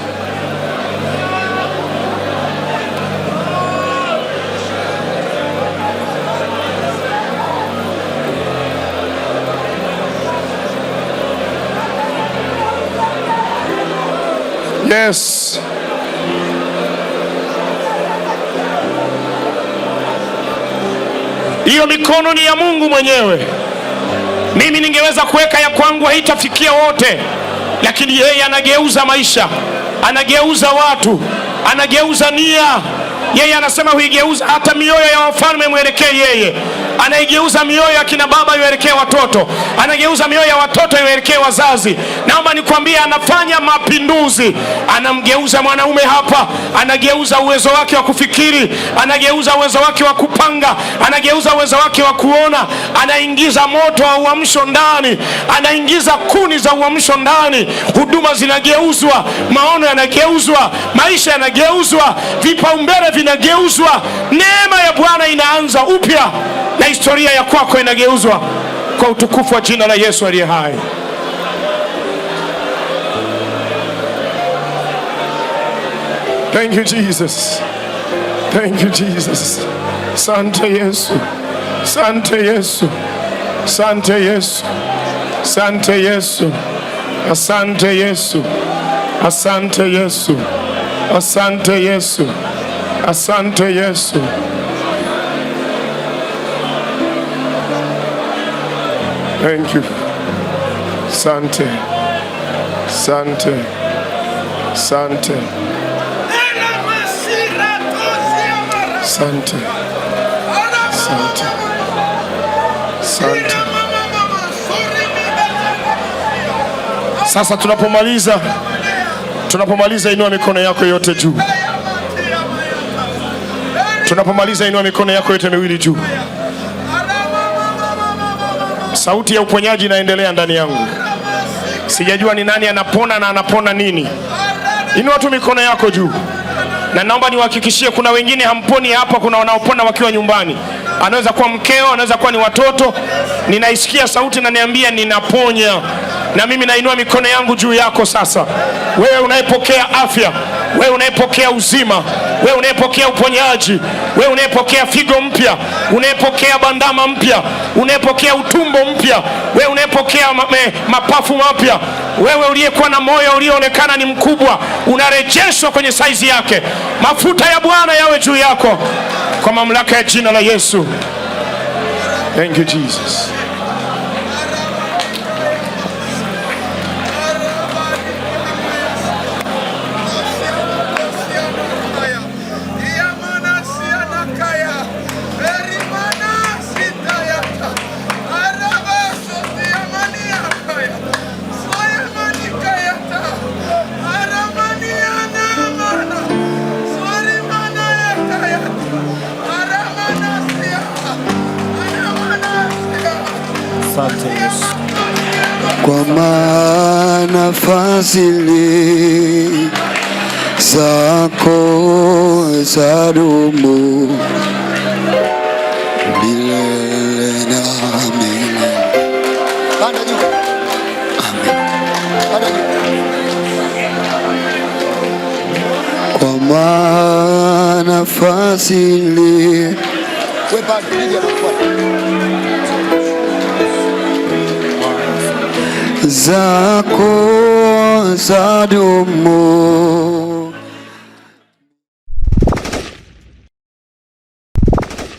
Yes. Hiyo mikono ni ya Mungu mwenyewe. Mimi ningeweza kuweka ya kwangu, haitafikia wote, lakini yeye anageuza maisha, anageuza watu, anageuza nia. Yeye anasema huigeuza hata mioyo ya wafalme mwelekee yeye. Anaigeuza mioyo ya kina baba ielekee watoto, anageuza mioyo ya watoto ielekee wazazi. Naomba nikwambie, anafanya mapinduzi. Anamgeuza mwanaume hapa, anageuza uwezo wake wa kufikiri, anageuza uwezo wake wa kupanga, anageuza uwezo wake wa kuona. Anaingiza moto wa uamsho ndani, anaingiza kuni za uamsho ndani. Huduma zinageuzwa, maono yanageuzwa, maisha yanageuzwa, vipaumbele vinageuzwa. Neema ya Bwana inaanza upya na historia ya kwako inageuzwa kwa utukufu wa jina la Yesu aliye hai. Thank you Jesus. Thank you Jesus. Asante Yesu. Asante Yesu. Asante Yesu. Asante Yesu. Asante Yesu. Asante Yesu. Asante Yesu. Asante Yesu. Thank you. Asante. Asante. Asante. Asante. Asante. Asante. Sasa tunapomaliza inua mikono yako yote juu. Tunapomaliza inua mikono yako yote miwili juu. Sauti ya uponyaji inaendelea ndani yangu. Sijajua ni nani anapona na anapona nini. Inua tu mikono yako juu. Na naomba niwahakikishie, kuna wengine hamponi hapa, kuna wanaopona wakiwa nyumbani. Anaweza kuwa mkeo, anaweza kuwa ni watoto. Ninaisikia sauti na niambia ninaponya. Na mimi nainua mikono yangu juu yako sasa. Wewe unayepokea afya, wewe unayepokea uzima, wewe unayepokea uponyaji, wewe unayepokea figo mpya, unayepokea bandama mpya, unayepokea utumbo mpya, wewe unayepokea mapafu mapya, wewe uliyekuwa na moyo ulioonekana ni mkubwa, unarejeshwa kwenye saizi yake. Mafuta ya Bwana yawe juu yako kwa mamlaka ya jina la Yesu. Thank you Jesus. Asante Yesu. kwa maana fadhili zako zadumu milele na milele. Panda juu. Amen. Panda juu. Kwa maana fadhili zako zadumu